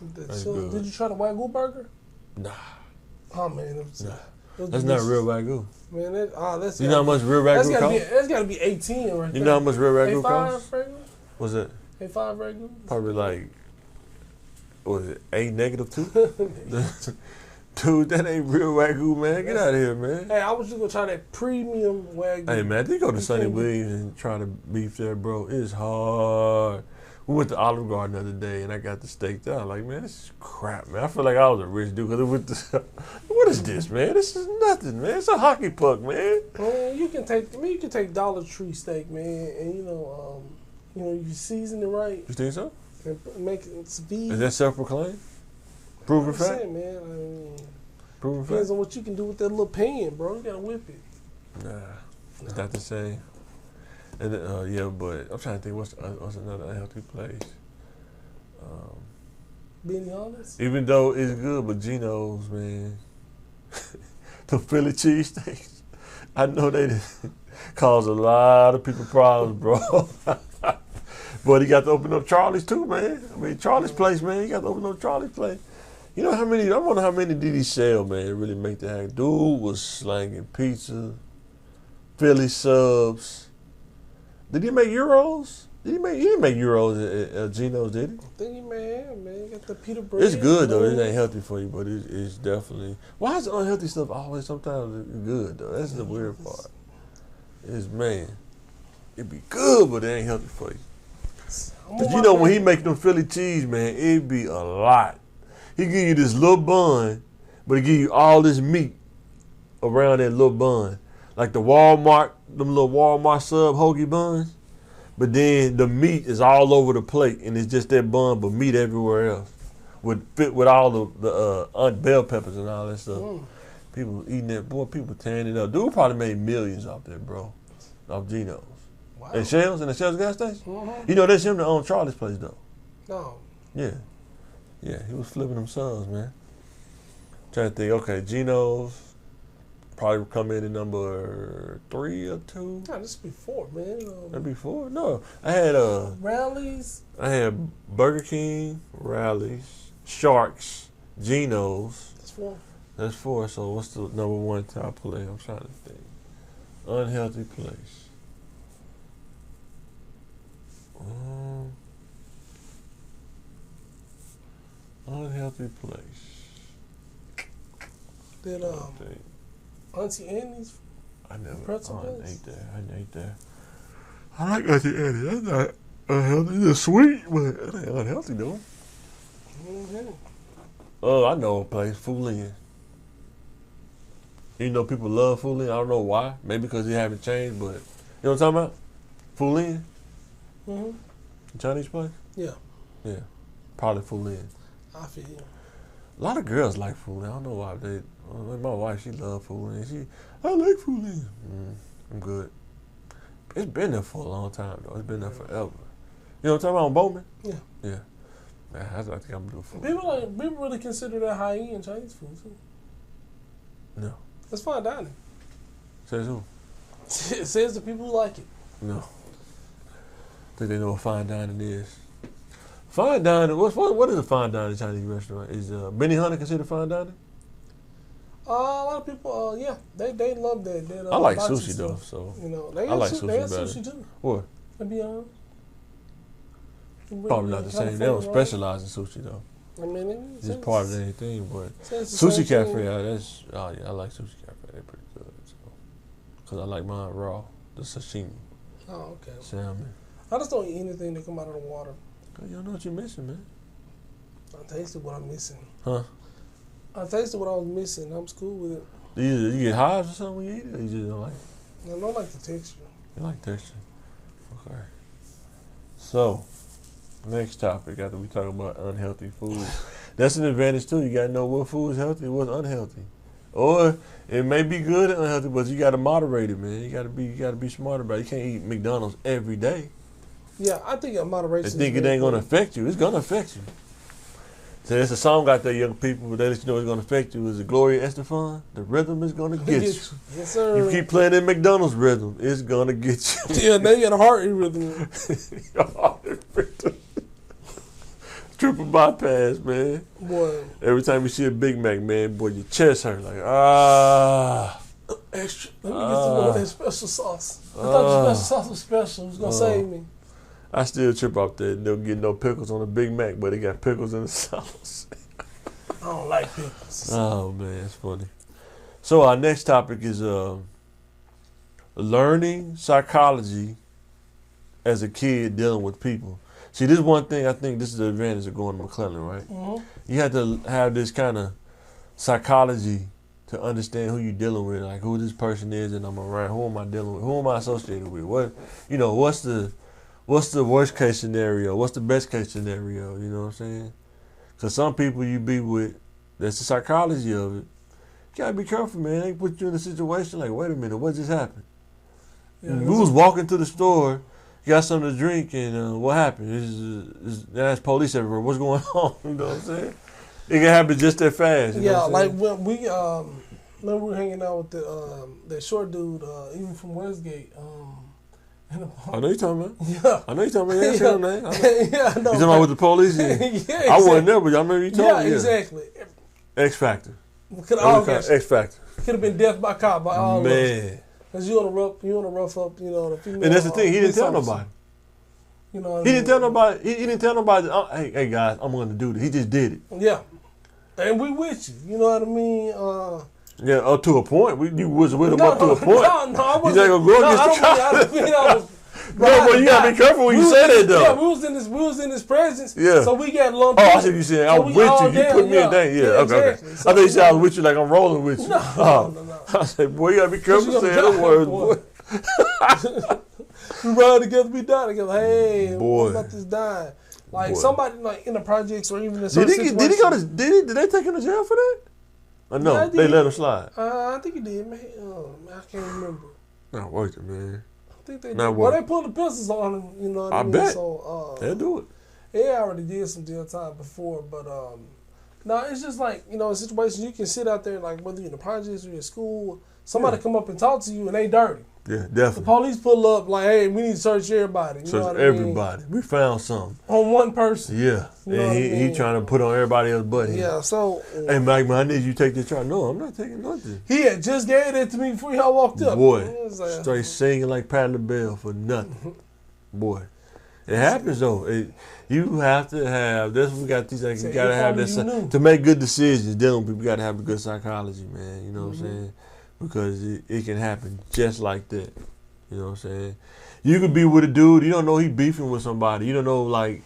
That's good. Did you try the Wagyu burger? Nah. Oh man, that's not real Wagyu. Man, that's you know how much real Wagyu costs? That's got to be 18 right there. You know how much real Wagyu A5 costs? regular? What's that? A5 regular? Probably like, what is it? A-2? Dude, that ain't real Wagyu, man. Get out of here, man. Hey, I was just gonna try that premium Wagyu. Hey, man, they go to Sonny Williams and try to beef there, bro. It's hard. We went to Olive Garden the other day, and I got the steak there. I'm like, man, this is crap, man. I feel like I was a rich dude. What is this, man? This is nothing, man. It's a hockey puck, man. Man, you can take Dollar Tree steak, man, and you season it right. You think so? And make it speed. Is that self-proclaimed? Proven fact? Man, I mean, proven fact? Depends on what you can do with that little pan, bro. You gotta whip it. Nah, it's not the same. And yeah, but I'm trying to think what's another unhealthy place. Being honest. Even though it's good, but Geno's, man, the Philly cheesesteaks, I know they cause a lot of people problems, bro. But he got to open up Charlie's too, man. I mean, Charlie's place, man. He got to open up Charlie's place. You know how many? I wonder how many did he sell, man? To really make that happen. Dude was slanging pizza, Philly subs. Did he make euros? He didn't make euros at Geno's, did he? I think he man. He got the pita bread. It's good though. It ain't healthy for you, but it's definitely. Why is unhealthy stuff always sometimes good though? That's the weird part. It be good, but it ain't healthy for you. Cause you know when he make them Philly cheese, man, it be a lot. He give you this little bun, but he give you all this meat around that little bun. Like them little Walmart sub hoagie buns. But then the meat is all over the plate, and it's just that bun, but meat everywhere else. With all the bell peppers and all that stuff. People eating that, boy, people tearing it up. Dude probably made millions off that, bro. Off Geno's. Wow. In the Shells gas station? You know that's him that owned Charlie's place, though. No. Yeah. Yeah, he was flipping them subs, man. Trying to think, okay, Geno's probably come in at number 3 or 2. No, this be 4, man. That'd be 4? No. I had Rallies. I had Burger King, Rallies, Sharks, Geno's. That's 4. That's 4. So what's the number 1 top play? I'm trying to think. Unhealthy place. Unhealthy place. Did Auntie Annie's? I never place? ate that. I didn't eat that. I like Auntie Annie. That's not unhealthy. It's sweet, but it ain't unhealthy though. I know a place, Foulin. You know people love Foulin. I don't know why. Maybe because he haven't changed, but you know what I'm talking about? Foulin. Chinese place? Yeah. Yeah. Probably Foulin. I feel you. A lot of girls like Foulin. I don't know why. My wife, she loves Foulin. I like Foulin. I'm good. It's been there for a long time, though. It's been there forever. You know what I'm talking about on Bowman? Yeah. Yeah. I think I'm gonna do food. People really consider that high end Chinese food too. No. That's fine dining. Says who? It says the people who like it. No. I think they know what fine dining is. Fine dining. What is a fine dining Chinese restaurant? Is Benihana considered fine dining? A lot of people, yeah, they love that. I like sushi though, so you know I like sushi they have better. sushi too. What? To be honest, Probably not the same. They don't specialize in sushi though. I mean, It's part of anything, but it's Sushi Cafe, I like Sushi Cafe. They're pretty good. So, cause I like mine raw, the sashimi, Oh, okay. salmon. I just don't eat anything that come out of the water. You don't know what you're missing, man. I tasted what I'm missing. Huh? I tasted what I was missing. I'm cool with it. You get hives or something when you eat it, or you just don't like it? I don't like the texture. You like texture. Okay. So, next topic after we talk about unhealthy food. That's an advantage too. You gotta know what food is healthy and what's unhealthy. Or it may be good and unhealthy, but you gotta moderate it, man. You gotta be smart about it. You can't eat McDonald's every day. Yeah, I think moderation. I think it ain't gonna affect you. It's gonna affect you. So there's a song out there, young people, that let you know it's gonna affect you. Is it Gloria Estefan? The rhythm is gonna get you. Yes, sir. You keep playing that McDonald's rhythm, it's gonna get you. Yeah, now you got a heart rhythm. Triple bypass, man. Boy. Every time you see a Big Mac, man, boy, your chest hurt. Like, ah. Extra. Let me get some more of that special sauce. I thought the special sauce was special. It was going to save me. I still trip off that. They'll get no pickles on a Big Mac, but they got pickles in the sauce. I don't like pickles. Oh, man, it's funny. So our next topic is learning psychology as a kid dealing with people. See, this is one thing I think this is the advantage of going to McClellan, right? Mm-hmm. You have to have this kind of psychology to understand who you're dealing with, like who this person is and I'm around, who am I dealing with, who am I associated with, what's the worst case scenario, what's the best case scenario, you know what I'm saying? Because some people you be with, that's the psychology of it. You gotta be careful, man. They put you in a situation like, wait a minute, what just happened? Yeah, we was walking to the store, got something to drink, and what happened? There's police everywhere. What's going on? You know what I'm saying? It can happen just that fast. You know what I'm like when we remember we were hanging out with that short dude, even from Westgate. I know you're talking about. Yeah. I know you're talking about. Yeah, yeah. Name. Yeah, I know. You talking about with the police? Yeah, yeah, exactly. I wasn't there, but y'all remember you told me. Yeah, exactly. X Factor. X Factor. Could have been death by cop by all of us. Man. Cause you want to rough up, the female. And that's the thing. He didn't tell nobody. You know. He didn't tell nobody. He didn't tell nobody. Hey guys, I'm going to do this. He just did it. Yeah. And we with you. You know what I mean? Yeah, up to a point. You was with him up to a point. No, I wasn't. He's not gonna go against the cops. No, but you gotta be careful when you say that though. Yeah, we was in his presence. Yeah. So we got lumped. Oh, I see what you saying. I was with you. You put me in danger. Yeah, okay. Exactly. So I thought you said I was with you like I'm rolling with you. No. I said, boy, you gotta be careful saying those words, boy. We ride together, we die together. Hey, boy. what about this dying? Like boy. Somebody like in the projects or even in certain situations. Did they take him to jail for that? Or no, Yeah, they let him slide. I think he did, man. I can't remember. Not worth it, man. I think they did. Not Well, worth they pulled the pistols on him, you know what I mean? bet. So, They'll do it. Yeah, I already did some jail time before, but no, it's just like, in situations you can sit out there, like whether you're in the projects or you're in school, somebody come up and talk to you and they dirty. Yeah, The definitely. police pull up like, hey, we need to search everybody. You know what Search I mean? everybody. We found something. On one person. Yeah. You know what I And he mean? trying to put on everybody else but him. Yeah, so. Hey, Mike, man, I need you to take this charge. No, I'm not taking nothing. He had just gave that to me before y'all walked up. Boy, It was like, straight singing like Patty LaBelle for nothing. Boy. It happens, though. You have to have, that's what we got these, like, you got to have this, to make good decisions, dealing with people, you got to have a good psychology, man. You know what I'm saying? Because it can happen just like that. You know what I'm saying? You could be with a dude, you don't know he beefing with somebody. You don't know, like,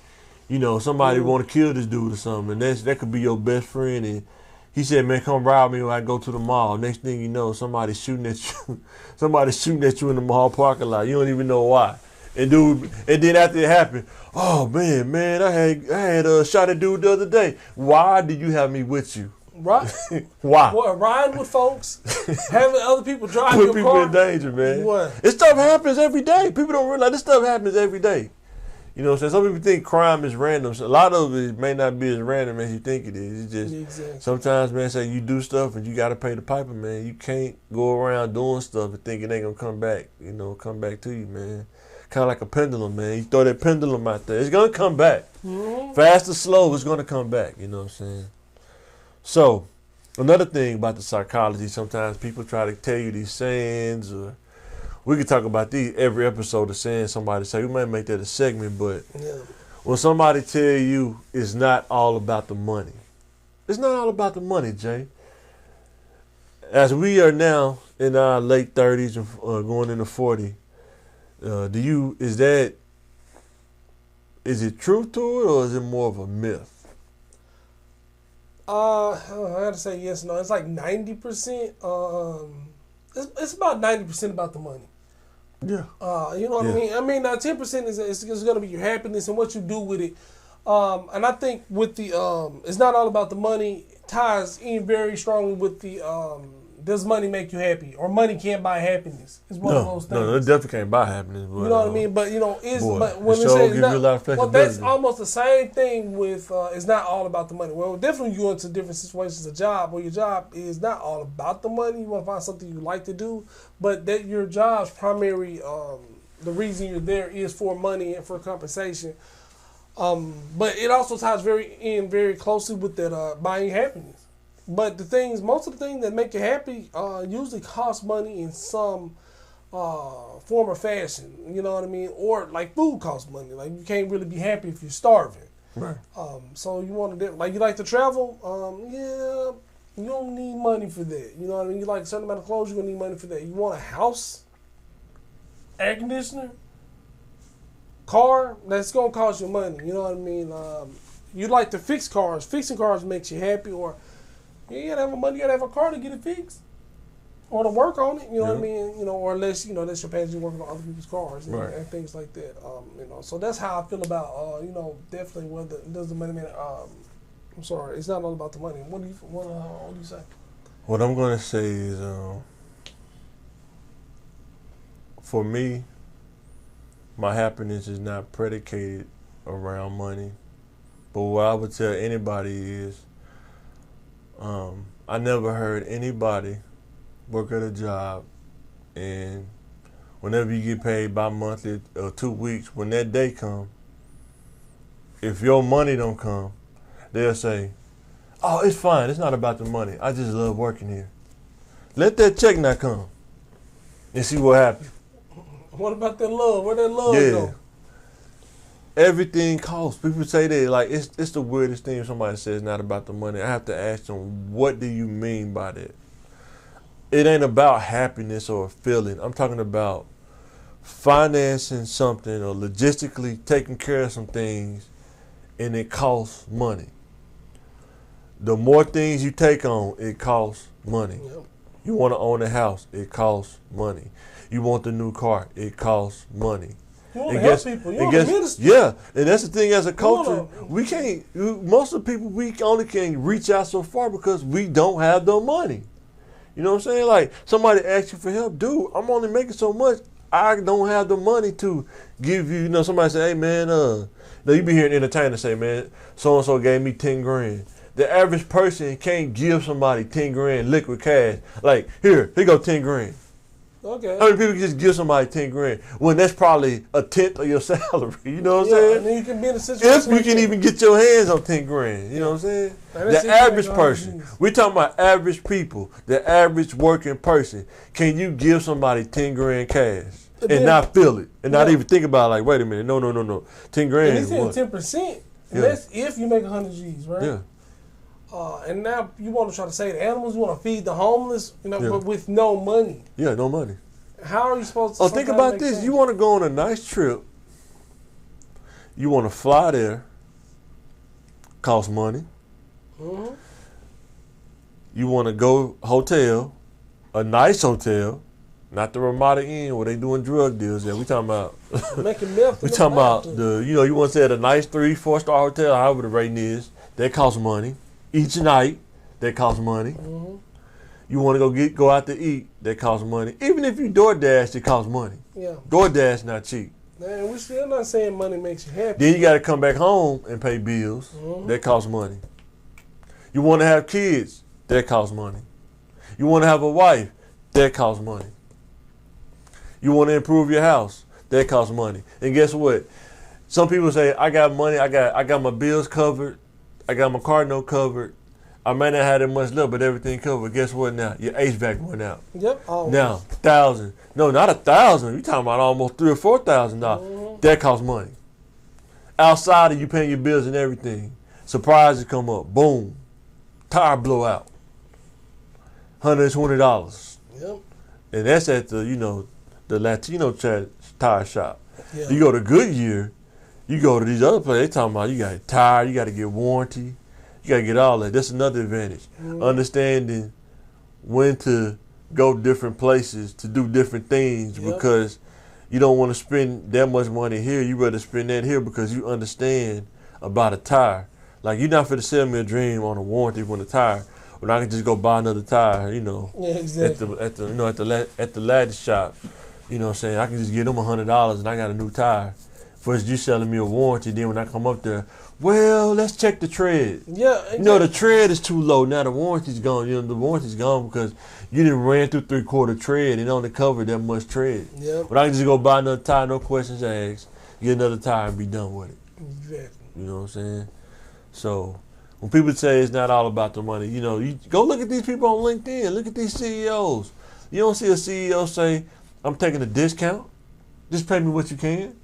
somebody want to kill this dude or something. And that could be your best friend. And he said, man, come rob me when I go to the mall. Next thing you know, somebody's shooting at you. Somebody's shooting at you in the mall parking lot. You don't even know why. And then after it happened, oh, man, I had a shot at dude the other day. Why did you have me with you? Right? Why? Boy, riding with folks, having other people drive Put your people car. in danger, man. What? This stuff happens every day. People don't realize this stuff happens every day. You know what I'm saying? Some people think crime is random. So a lot of it may not be as random as you think it is. It's just Exactly. sometimes, man, say you do stuff and you got to pay the piper, man. You can't go around doing stuff and think it ain't going to come back, come back to you, man. Kind of like a pendulum, man. You throw that pendulum out there. It's going to come back. Mm-hmm. Fast or slow, it's going to come back. You know what I'm saying? So, another thing about the psychology, sometimes people try to tell you these sayings, or we could talk about these every episode of saying somebody say, we might make that a segment, but when somebody tell you it's not all about the money, it's not all about the money, Jay. As we are now in our late 30s and going into 40, is it truth to it, or is it more of a myth? I gotta say yes, no. It's like 90%. It's about 90% about the money. Yeah. You know what I mean? I mean, 10% is going to be your happiness and what you do with it. And I think with the it's not all about the money. Ties in very strongly with the does money make you happy, or money can't buy happiness? It's one of those things. No, it definitely can't buy happiness. But, you know what I mean? But but when it they say give you a lot of well, that's almost the same thing with it's not all about the money. Well, definitely you go into different situations, a job where your job is not all about the money. You want to find something you like to do, but that your job's primary the reason you're there is for money and for compensation. But it also ties very closely with that buying happiness. But most of the things that make you happy usually cost money in some form or fashion. You know what I mean? Or like food costs money. Like you can't really be happy if you're starving. Right. So you want to you like to travel? You don't need money for that. You know what I mean? You like a certain amount of clothes, you're gonna need money for that. You want a house, air conditioner, car, that's gonna cost you money. You know what I mean? You like to fix cars. Fixing cars makes you happy, or you gotta have money, you gotta have a car to get it fixed. Or to work on it, you know what I mean? Or unless, that's your passion working on other people's cars and things like that. So that's how I feel about definitely whether does the money matter. I'm sorry, it's not all about the money. What do you say? What I'm gonna say is for me, my happiness is not predicated around money. But what I would tell anybody is I never heard anybody work at a job and whenever you get paid bi-monthly or 2 weeks, when that day comes, if your money don't come, they'll say, oh, it's fine, it's not about the money, I just love working here. Let that check not come and see what happens. What about that love? Where that love go? Everything costs. People say that like it's the weirdest thing. If somebody says it's not about the money, I have to ask them, what do you mean by that? It ain't about happiness or a feeling. I'm talking about financing something or logistically taking care of some things, and it costs money. The more things you take on, it costs money. Yep. You want to own a house, it costs money. You want the new car, it costs money. You want to help people. You want to minister. Yeah, and that's the thing as a culture. We can't, most of the people, we only can reach out so far because we don't have the money. You know what I'm saying? Like, somebody asks you for help. Dude, I'm only making so much. I don't have the money to give you, somebody say, hey, man, you be hearing entertainers say, man, so-and-so gave me 10 grand. The average person can't give somebody 10 grand liquid cash. Like, here go 10 grand. Okay. How many people can just give somebody 10 grand when that's probably a tenth of your salary? You know what I'm saying? And then you can be in a situation if you can even get your hands on 10 grand, you know what I'm saying? The average person, we're talking about average people, the average working person. Can you give somebody 10 grand cash and not feel it and not even think about it like, wait a minute, no. 10 grand is what? 10%. And that's if you make 100 G's, right? Yeah. And now you want to try to save the animals, you want to feed the homeless, but with no money. Yeah, no money. How are you supposed to? Think about this. Sense? You want to go on a nice trip. You want to fly there. Cost money. Mm-hmm. You want to go hotel, a nice hotel, not the Ramada Inn where they doing drug deals. Yeah, we talking about. Making meth. We talking about you want to stay at a nice 3-4 star hotel, however the rating is. That costs money. Each night, that costs money. Mm-hmm. You want to go out to eat, that costs money. Even if you DoorDash, it costs money. Yeah. DoorDash not cheap. Man, we're still not saying money makes you happy. Then you got to come back home and pay bills. That costs money. You want to have kids. That costs money. You want to have a wife. That costs money. You want to improve your house. That costs money. And guess what? Some people say, I got money. I got my bills covered. I got my car note covered. I may not have that much left, but everything covered. Guess what now? Your HVAC went out. Yep. Always. Now, 1,000. No, not 1,000. You're talking about almost $3,000 or $4,000. That costs money. Outside of you paying your bills and everything, surprises come up. Boom. Tire blow out. $120. Yep. And that's at the, the Latino tire shop. Yeah. You go to Goodyear, you go to these other places, they talking about you got a tire, you got to get warranty. You got to get all that. That's another advantage. Understanding when to go different places to do different things because you don't want to spend that much money here. You rather spend that here because you understand about a tire. Like, you're not finna sell me a dream on a warranty on a tire when I can just go buy another tire, Yeah, exactly. at the lattice shop. You know what I'm saying? I can just give them $100 and I got a new tire. First, you selling me a warranty. Then when I come up there, well, let's check the tread. Yeah, exactly. The tread is too low. Now the warranty's gone. The warranty's gone because you didn't ran through 3/4 tread and only covered that much tread. Yeah. But I can just go buy another tire, no questions asked, get another tire and be done with it. Exactly. You know what I'm saying? So when people say it's not all about the money, you go look at these people on LinkedIn. Look at these CEOs. You don't see a CEO say, I'm taking a discount. Just pay me what you can.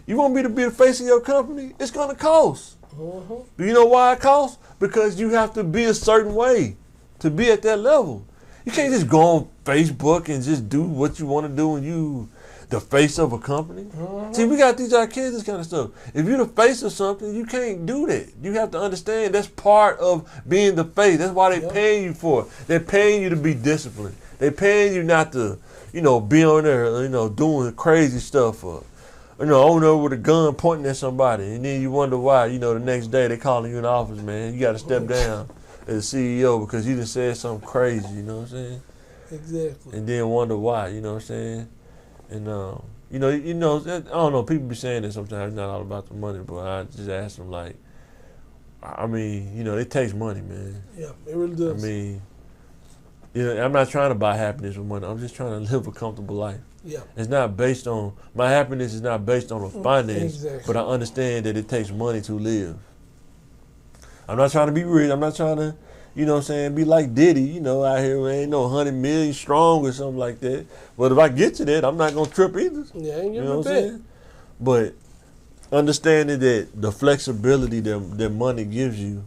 You want me to be the face of your company? It's going to cost. Do you know why it costs? Because you have to be a certain way to be at that level. You can't just go on Facebook and just do what you want to do and you the face of a company. See, we got to teach our kids this kind of stuff. If you're the face of something, you can't do that. You have to understand that's part of being the face. That's why they're paying you for it. They're paying you to be disciplined. They're paying you not to, be on there, doing crazy stuff or owner with a gun pointing at somebody, and then you wonder why, the next day they calling you in the office, man. You got to step down as a CEO because you just said something crazy, you know what I'm saying? Exactly. And then wonder why, you know what I'm saying? And, I don't know, people be saying that sometimes, it's not all about the money, but I just ask them, like, it takes money, man. Yeah, it really does. I'm not trying to buy happiness with money. I'm just trying to live a comfortable life. Yeah. It's not based on, my happiness is not based on a finance, but I understand that it takes money to live. I'm not trying to be rich. I'm not trying to, be like Diddy, out here, ain't no 100 million strong or something like that. But if I get to that, I'm not going to trip either. Yeah, ain't you know what I'm saying? But understanding that the flexibility that money gives you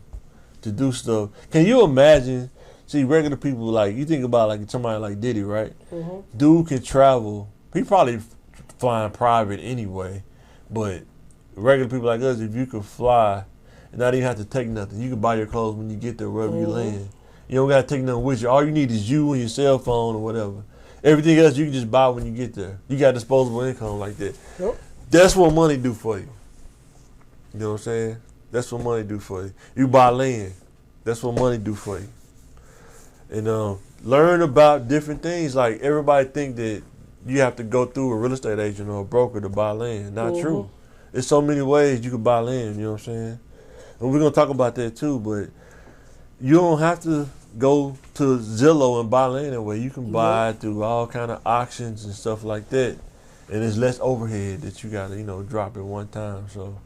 to do stuff. Can you imagine? See, regular people, like, you think about, like, somebody like Diddy, right? Dude can travel. He probably flying private anyway. But regular people like us, if you could fly and not even have to take nothing, you can buy your clothes when you get there, wherever you land. You don't got to take nothing with you. All you need is you and your cell phone or whatever. Everything else you can just buy when you get there. You got disposable income like that. Yep. That's what money do for you. You know what I'm saying? That's what money do for you. You buy land. That's what money do for you. And learn about different things. Like, everybody think that you have to go through a real estate agent or a broker to buy land. Not true. There's so many ways you can buy land, you know what I'm saying? And we're going to talk about that too, but you don't have to go to Zillow and buy land that way. You can buy it through all kind of auctions and stuff like that. And there's less overhead that you got to, drop at one time. So,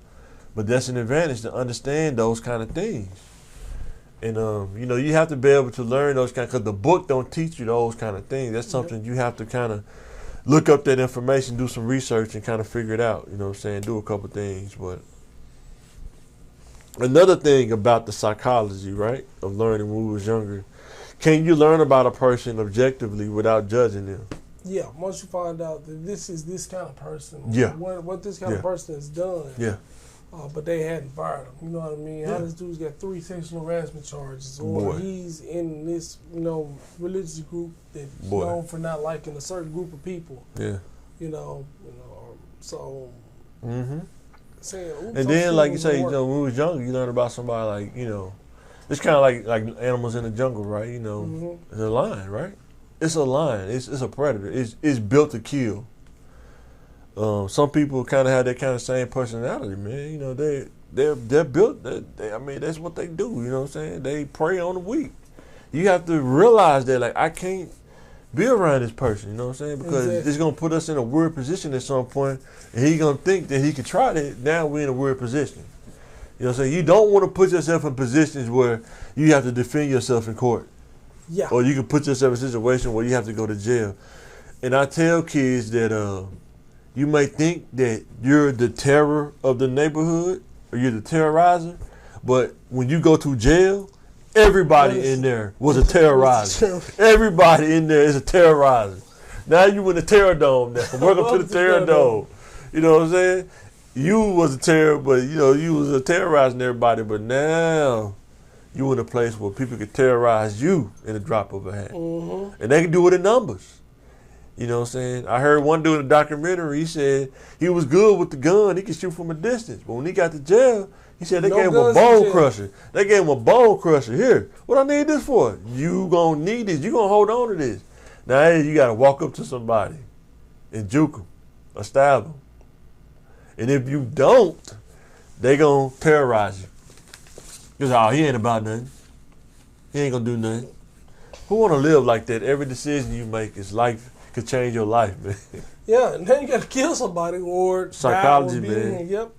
but that's an advantage to understand those kind of things. And, you have to be able to learn those because the book don't teach you those kind of things. That's something you have to kind of look up that information, do some research, and kind of figure it out, you know what I'm saying, do a couple things. But another thing about the psychology, right, of learning when we was younger, can you learn about a person objectively without judging them? Yeah, once you find out that this is this kind of person, what this kind of person has done. Yeah. But they hadn't fired him. You know what I mean? How this dude's got 3 sexual harassment charges, or he's in this, religious group that's known for not liking a certain group of people. Yeah. So. Saying, and then, like you say, when we was younger, you learn about somebody like, it's kind of like animals in the jungle, right? It's a lion, right? It's a lion. It's a predator. It's built to kill. Some people kind of have that kind of same personality, man. You know, they're built. I mean, that's what they do. You know what I'm saying? They prey on the weak. You have to realize that, like, I can't be around this person. You know what I'm saying? Because it's gonna put us in a weird position at some point, and he's gonna think that he can try that. Now we're in a weird position. You know what I'm saying? You don't want to put yourself in positions where you have to defend yourself in court. Yeah. Or you can put yourself in a situation where you have to go to jail. And I tell kids that you may think that you're the terror of the neighborhood or you're the terrorizer, but when you go to jail, everybody in there was a terrorizer. Everybody in there is a terrorizer. Now you in the terror dome now. Welcome to the terror dome. You know what I'm saying? You was a terror, but you know, you was terrorizing everybody, but now you in a place where people can terrorize you in a drop of a hat. And they can do it in numbers. You know what I'm saying? I heard one dude in a documentary, he said he was good with the gun, he could shoot from a distance. But when he got to jail, he said they gave him a bone crusher. They gave him a bone crusher. Here, what I need this for? You gonna need this. You gonna hold on to this. Now you gotta walk up to somebody and juke them or stab them. And if you don't, they gonna terrorize you. Because, oh, he ain't about nothing. He ain't gonna do nothing. Who wanna live like that? Every decision you make is life, could change your life, man. Yeah, and then you gotta kill somebody or psychology, die or man. Yep.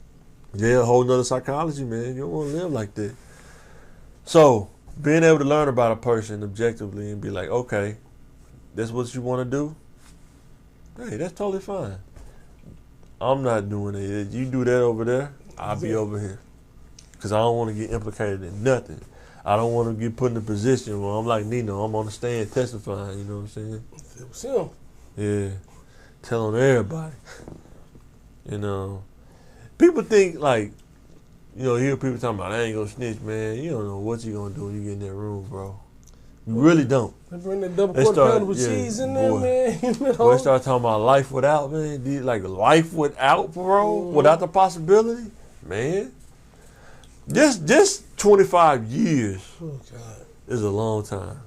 Yeah, a whole nother psychology, man. You don't wanna live like that. So, being able to learn about a person objectively and be like, okay, that's what you wanna do? Hey, that's totally fine. I'm not doing it. You do that over there, I'll be over here. Because I don't want to get implicated in nothing. I don't want to get put in a position where I'm like Nino, I'm on the stand testifying, you know what I'm saying? It was him. Yeah. Telling everybody. You know. People think like, you know, hear people talking about, I ain't gonna snitch, man. You don't know what you gonna do when you get in that room, bro. You really don't. They bring that double quarter pounder with cheese in there, man. You know? Boy, start talking about life without, man. Like life without parole, without the possibility, man. Just 25 years is a long time.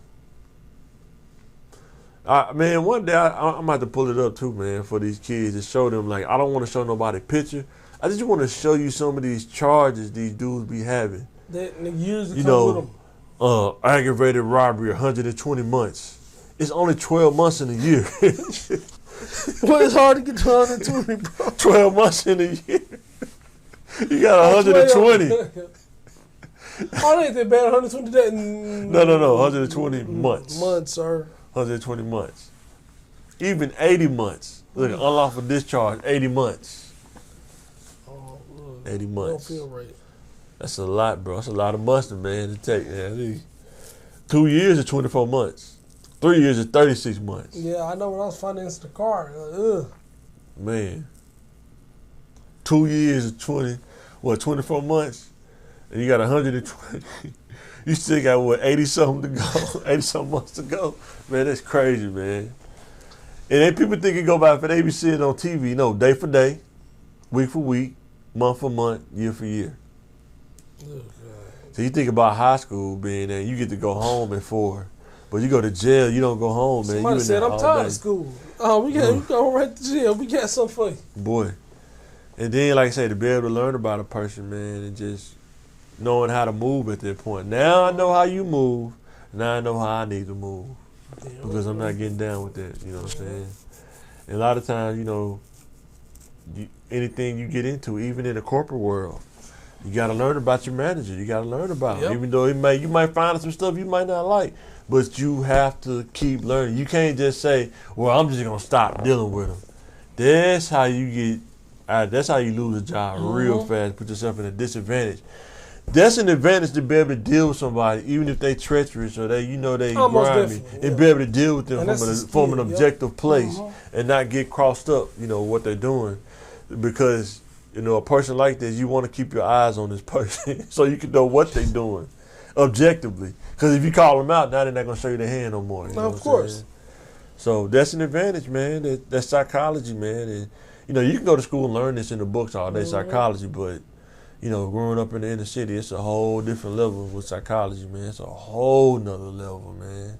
Man, one day I'm about to pull it up too, man, for these kids to show them. Like, I don't want to show nobody a picture. I just want to show you some of these charges these dudes be having. That years to come with them. Aggravated robbery, 120 months. It's only 12 months in a year. Well, it's hard to get to 120, bro. 12 months in a year. You got 120. Oh, ain't that bad. 120 days. No. 120 months. Months, sir. 120 months. Even 80 months. Look, unlawful discharge, 80 months. 80 months. Don't feel right. That's a lot, bro. That's a lot of months, man, to take. Man. 2 years is 24 months. 3 years is 36 months. Yeah, I know when I was financing the car. Ugh. Man. 2 years is 24 months? And you got 120. You still got, 80-something to go? 80-something months to go? Man, that's crazy, man. And then people think it go by for they be seeing it on TV. No, day for day, week for week, month for month, year for year. Oh, so you think about high school being there, you get to go home at 4. But you go to jail, you don't go home, man. Somebody said, I'm tired of school. Oh, we go right to jail. We got something for you. Boy. And then, like I say, to be able to learn about a person, man, and just knowing how to move at that point. Now I know how you move. Now I know how I need to move. Because I'm not getting down with that, you know what I'm saying? And a lot of times, you know, anything you get into, even in the corporate world, you got to learn about your manager. You got to learn about him. Even though you might find some stuff you might not like, but you have to keep learning. You can't just say, well, I'm just going to stop dealing with him. That's how you lose a job real fast, put yourself in a disadvantage. That's an advantage to be able to deal with somebody, even if they treacherous or they grimy, and be able to deal with them from an objective place and not get crossed up, you know, what they're doing. Because, you know, a person like this, you want to keep your eyes on this person so you can know what they're doing objectively. Because if you call them out, now they're not going to show you their hand no more. You know of course. So that's an advantage, man. That's psychology, man. And, you know, you can go to school and learn this in the books all day, psychology, but you know, growing up in the inner city, it's a whole different level with psychology, man. It's a whole nother level, man.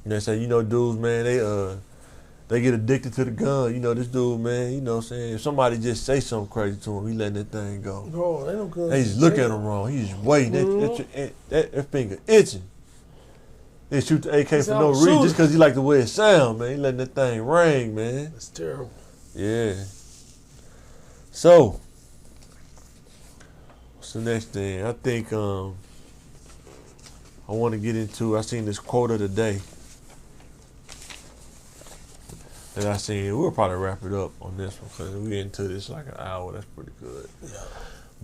They say, you know, dudes, man, They get addicted to the gun. You know, this dude, man, you know what I'm saying? If somebody just say something crazy to him, he letting that thing go. Bro, ain't no good. They just look at him wrong. He just waiting. That finger itching. They shoot the AK for no reason just because he like the way it sound, man. He letting that thing ring, man. That's terrible. Yeah. So, what's the next thing? I think I want to get into, I seen this quote of the day that I seen. We'll probably wrap it up on this one because we into this like an hour. That's pretty good. Yeah.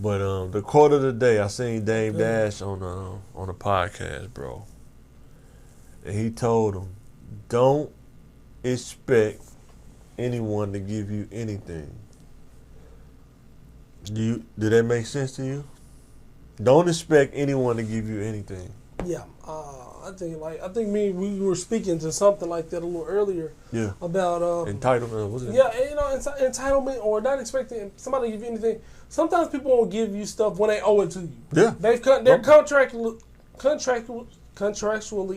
But the quote of the day, I seen Dame Dash on a podcast, bro. And he told him, don't expect anyone to give you anything. Did that make sense to you? Don't expect anyone to give you anything. Yeah. I think we were speaking to something like that a little earlier. Yeah. About entitlement. Was it? Yeah, you know, entitlement or not expecting somebody to give you anything. Sometimes people won't give you stuff when they owe it to you. Yeah. They're contractually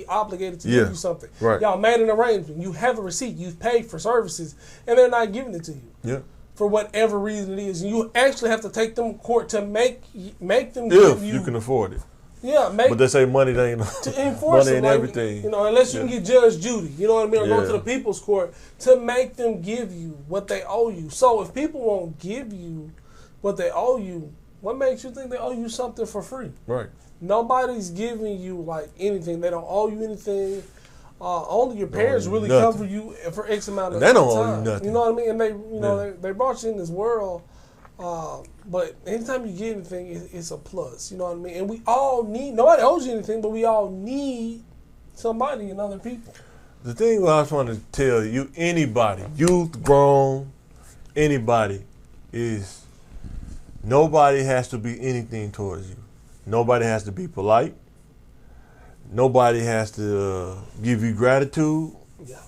obligated to give you something. Right. Y'all made an arrangement. You have a receipt. You've paid for services, and they're not giving it to you. Yeah. For whatever reason it is, and you actually have to take them to court to make them give you. If you can afford it. Yeah, but they say money ain't to enforce money it, ain't like, everything. You know, unless you can get Judge Judy, you know what I mean, or go Yeah. to the people's court to make them give you what they owe you. So if people won't give you what they owe you, what makes you think they owe you something for free? Right. Nobody's giving you like anything. They don't owe you anything. Only your parents really nothing. cover you for X amount of time. They don't owe you nothing. You know what I mean? And they brought you in this world. But anytime you get anything, it's a plus. You know what I mean? And we all need, nobody owes you anything, but we all need somebody and other people. The thing I was trying to tell you, anybody, youth, grown, anybody, is nobody has to be anything towards you. Nobody has to be polite. Nobody has to give you gratitude. Yeah.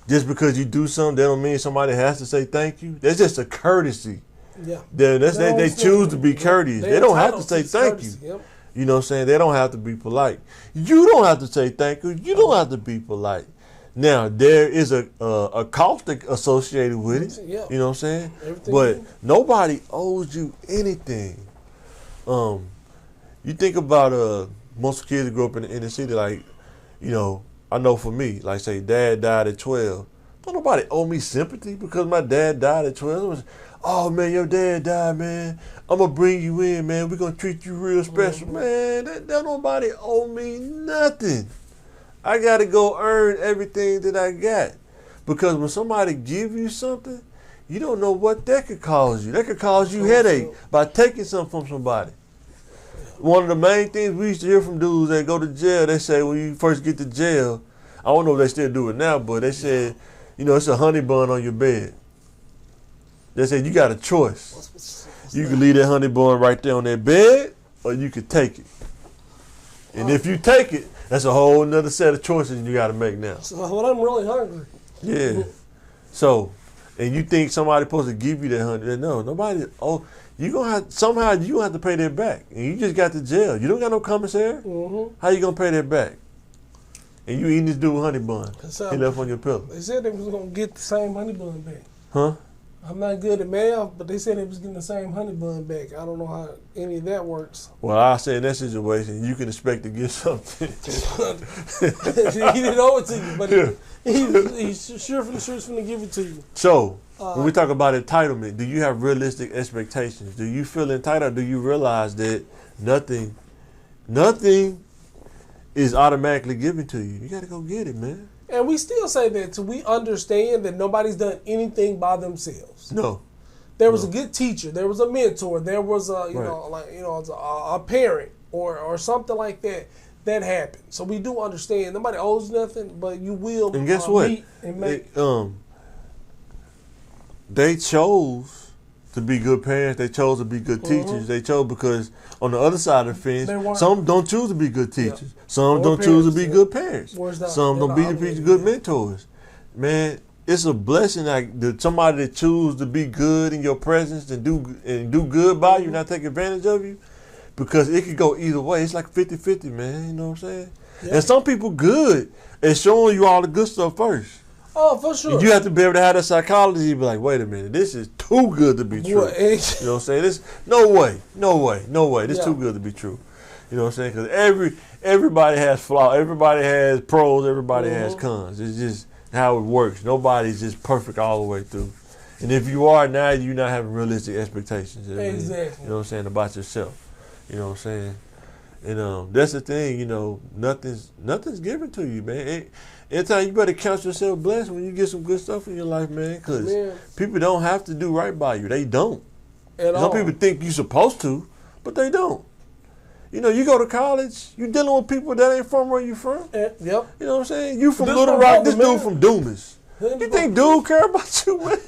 Just because you do something, that don't mean somebody has to say thank you. That's just a courtesy. Yeah. They choose to be courteous. They don't have to say thank you. Yep. You know what I'm saying? They don't have to be polite. You don't have to say thank you. You don't have to be polite. Now, there is a cost associated with it. Yeah. You know what I'm saying? Everything But nobody owes you anything. You think about most kids that grow up in the inner city, like, you know, I know for me, like say dad died at 12. Don't nobody owe me sympathy because my dad died at 12. It was, oh man, your dad died, man. I'm gonna bring you in, man. We're gonna treat you real special. Man, that nobody owe me nothing. I gotta go earn everything that I got. Because when somebody give you something, you don't know what that could cause you. That could cause you headache by taking something from somebody. One of the main things we used to hear from dudes that go to jail, they say when you first get to jail, I don't know if they still do it now, but they said, you know, it's a honey bun on your bed. They said you got a choice. You can leave that honey bun right there on that bed, or you can take it. And if you take it, that's a whole nother set of choices you got to make now. So when I'm really hungry. Yeah. So, and you think somebody's supposed to give you that honey? No, nobody. Oh, you gonna have somehow you gonna have to pay that back, and you just got to jail. You don't got no commissary. Mm-hmm. How you gonna pay that back? And you eating this dude honey bun he left on your pillow. They said they was gonna get the same honey bun back. Huh? I'm not good at math, but they said they was getting the same honey bun back. I don't know how any of that works. Well, I say in that situation, you can expect to get something. He didn't owe it to you, but he's sure finna give it to you. So, when we talk about entitlement, do you have realistic expectations? Do you feel entitled? Do you realize that nothing is automatically given to you? You got to go get it, man. And we still say that till we understand that nobody's done anything by themselves. No. There was a good teacher. There was a mentor. There was a parent or something like that happened. So we do understand nobody owes nothing, but you will. And guess what? Meet and make. They chose to be good parents. They chose to be good teachers. They chose because on the other side of the fence, some don't choose to be good teachers. Yeah. Some don't choose to be good parents. Some don't be good mentors. Man, it's a blessing that somebody that choose to be good in your presence and do good by you, not take advantage of you, because it could go either way. It's like 50-50, man. You know what I'm saying? Yeah. And some people good at showing you all the good stuff first. Oh, for sure. And you have to be able to have that psychology. You be like, wait a minute, this is too good to be true. You know what I'm saying? This, no way. This too good to be true. You know what I'm saying? Because everybody has flaws. Everybody has pros. Everybody has cons. It's just how it works. Nobody's just perfect all the way through. And if you are now, you're not having realistic expectations. Exactly. You know what I'm saying, about yourself. You know what I'm saying? And that's the thing, you know, nothing's given to you, man. Anytime you better count yourself blessed when you get some good stuff in your life, man, because people don't have to do right by you. They don't. Some people think you're supposed to, but they don't. You know, you go to college, you dealing with people that ain't from where you from. Yep. You know what I'm saying? You from Little Rock, this dude from Dumas. You think dude care about you, man?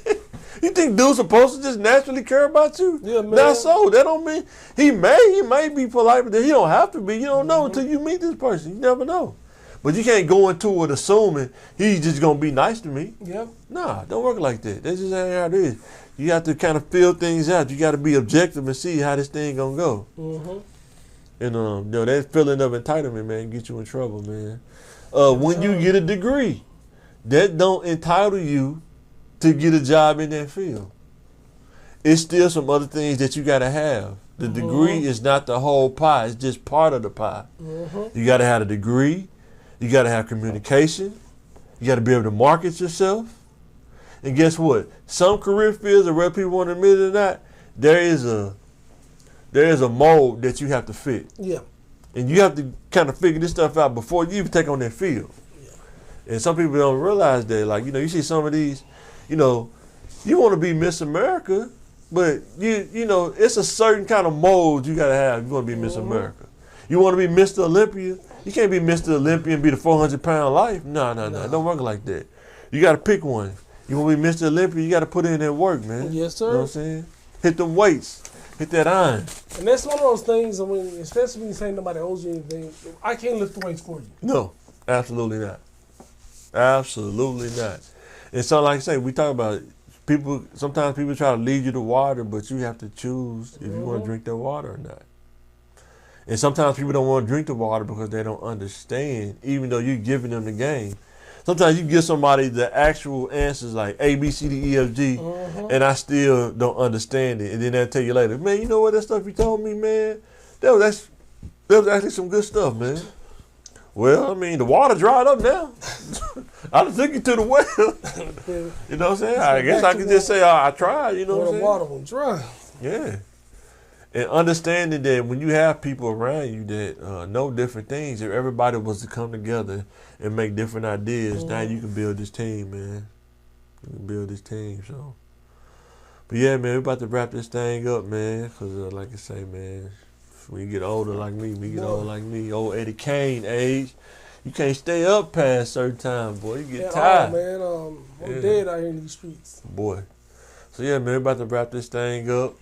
You think dude's supposed to just naturally care about you? Yeah, man. Not so. That don't mean he may be polite, but he don't have to be. You don't know until you meet this person. You never know. But you can't go into it assuming he's just gonna be nice to me. Yep. Nah, don't work like that. That's just how it is. You have to kind of feel things out. You got to be objective and see how this thing gonna go. And you know, that feeling of entitlement, man, get you in trouble, man. When you get a degree, that don't entitle you to get a job in that field. It's still some other things that you got to have. The degree is not the whole pie. It's just part of the pie. You got to have a degree. You got to have communication. You got to be able to market yourself. And guess what? Some career fields, or whether people want to admit it or not, there is a mold that you have to fit. Yeah. And you have to kind of figure this stuff out before you even take on that field. Yeah. And some people don't realize that. Like, you know, you see some of these, you know, you want to be Miss America, but you know, it's a certain kind of mold you got to have if you want to be Miss America. You want to be Mr. Olympia, you can't be Mr. Olympia and be the 400-pound life. No. It don't work like that. You got to pick one. You want to be Mr. Olympia, you got to put in that work, man. Yes, sir. You know what I'm saying? Hit them weights. Hit that iron. And that's one of those things, I mean, especially when you say nobody owes you anything, I can't lift the weights for you. No, absolutely not. Absolutely not. And so, like I say, we talk about people, sometimes people try to lead you to water, but you have to choose if you want to drink that water or not. And sometimes people don't want to drink the water because they don't understand, even though you're giving them the game. Sometimes you give somebody the actual answers like A, B, C, D, E, F, G, and I still don't understand it. And then they'll tell you later, man, you know what, that stuff you told me, man, that was actually some good stuff, man. Well, I mean, the water dried up now. I done took you to the well. You know what I'm saying? I guess I can just say, I tried, you know what I'm saying? The water will dry. Yeah. And understanding that when you have people around you that know different things, if everybody was to come together and make different ideas, now you can build this team, man. You can build this team, so. But yeah, man, we're about to wrap this thing up, man, because like I say, man, when you get older like me, old Eddie Kane age, you can't stay up past certain time, boy. You get tired. Man, I'm dead out here in these streets. Boy. So yeah, man, we're about to wrap this thing up.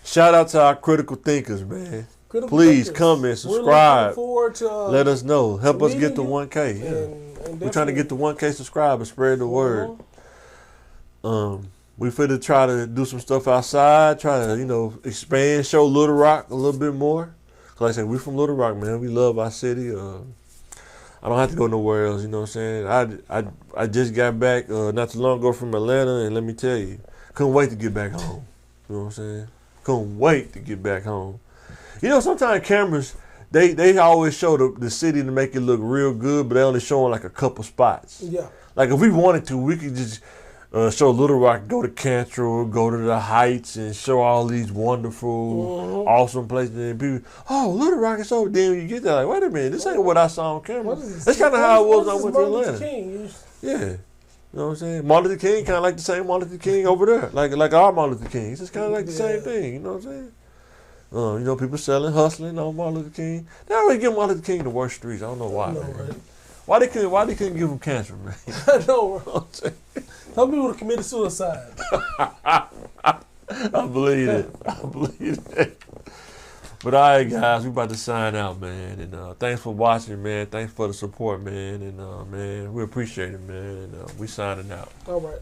Shout out to our critical thinkers, man. Please comment, subscribe. Let us know. Help us get to 1K. Yeah. We're trying to get to 1K subscribers, spread the word. We finna try to do some stuff outside, try to, you know, expand, show Little Rock a little bit more. Cause like I said, we're from Little Rock, man. We love our city. I don't have to go nowhere else, you know what I'm saying? I just got back not too long ago from Atlanta, and let me tell you, couldn't wait to get back home. You know what I'm saying? Couldn't wait to get back home. You know, sometimes cameras, they always show the city to make it look real good, but they only showing like a couple spots. Yeah. Like if we wanted to, we could just show Little Rock, go to Cantrell, go to the Heights, and show all these wonderful, awesome places. And people, oh, Little Rock is over there. When you get there, like, wait a minute, this ain't what I saw on camera. That's kind of how it was when I went to Atlanta. Yeah. You know what I'm saying? Martin Luther King kind of like the same Martin Luther King over there. Like our Martin Luther King. It's just kind of like the same thing. You know what I'm saying? You know, people selling, hustling on Martin Luther King. They always give Martin Luther King the worst streets. I don't know why, man. Right? Why they couldn't give him cancer, man? I know, bro. Some people would have committed suicide. I believe it. I believe it. But all right, guys, we about to sign out, man. And thanks for watching, man. Thanks for the support, man. And man, we appreciate it, man. And we signing out. All right.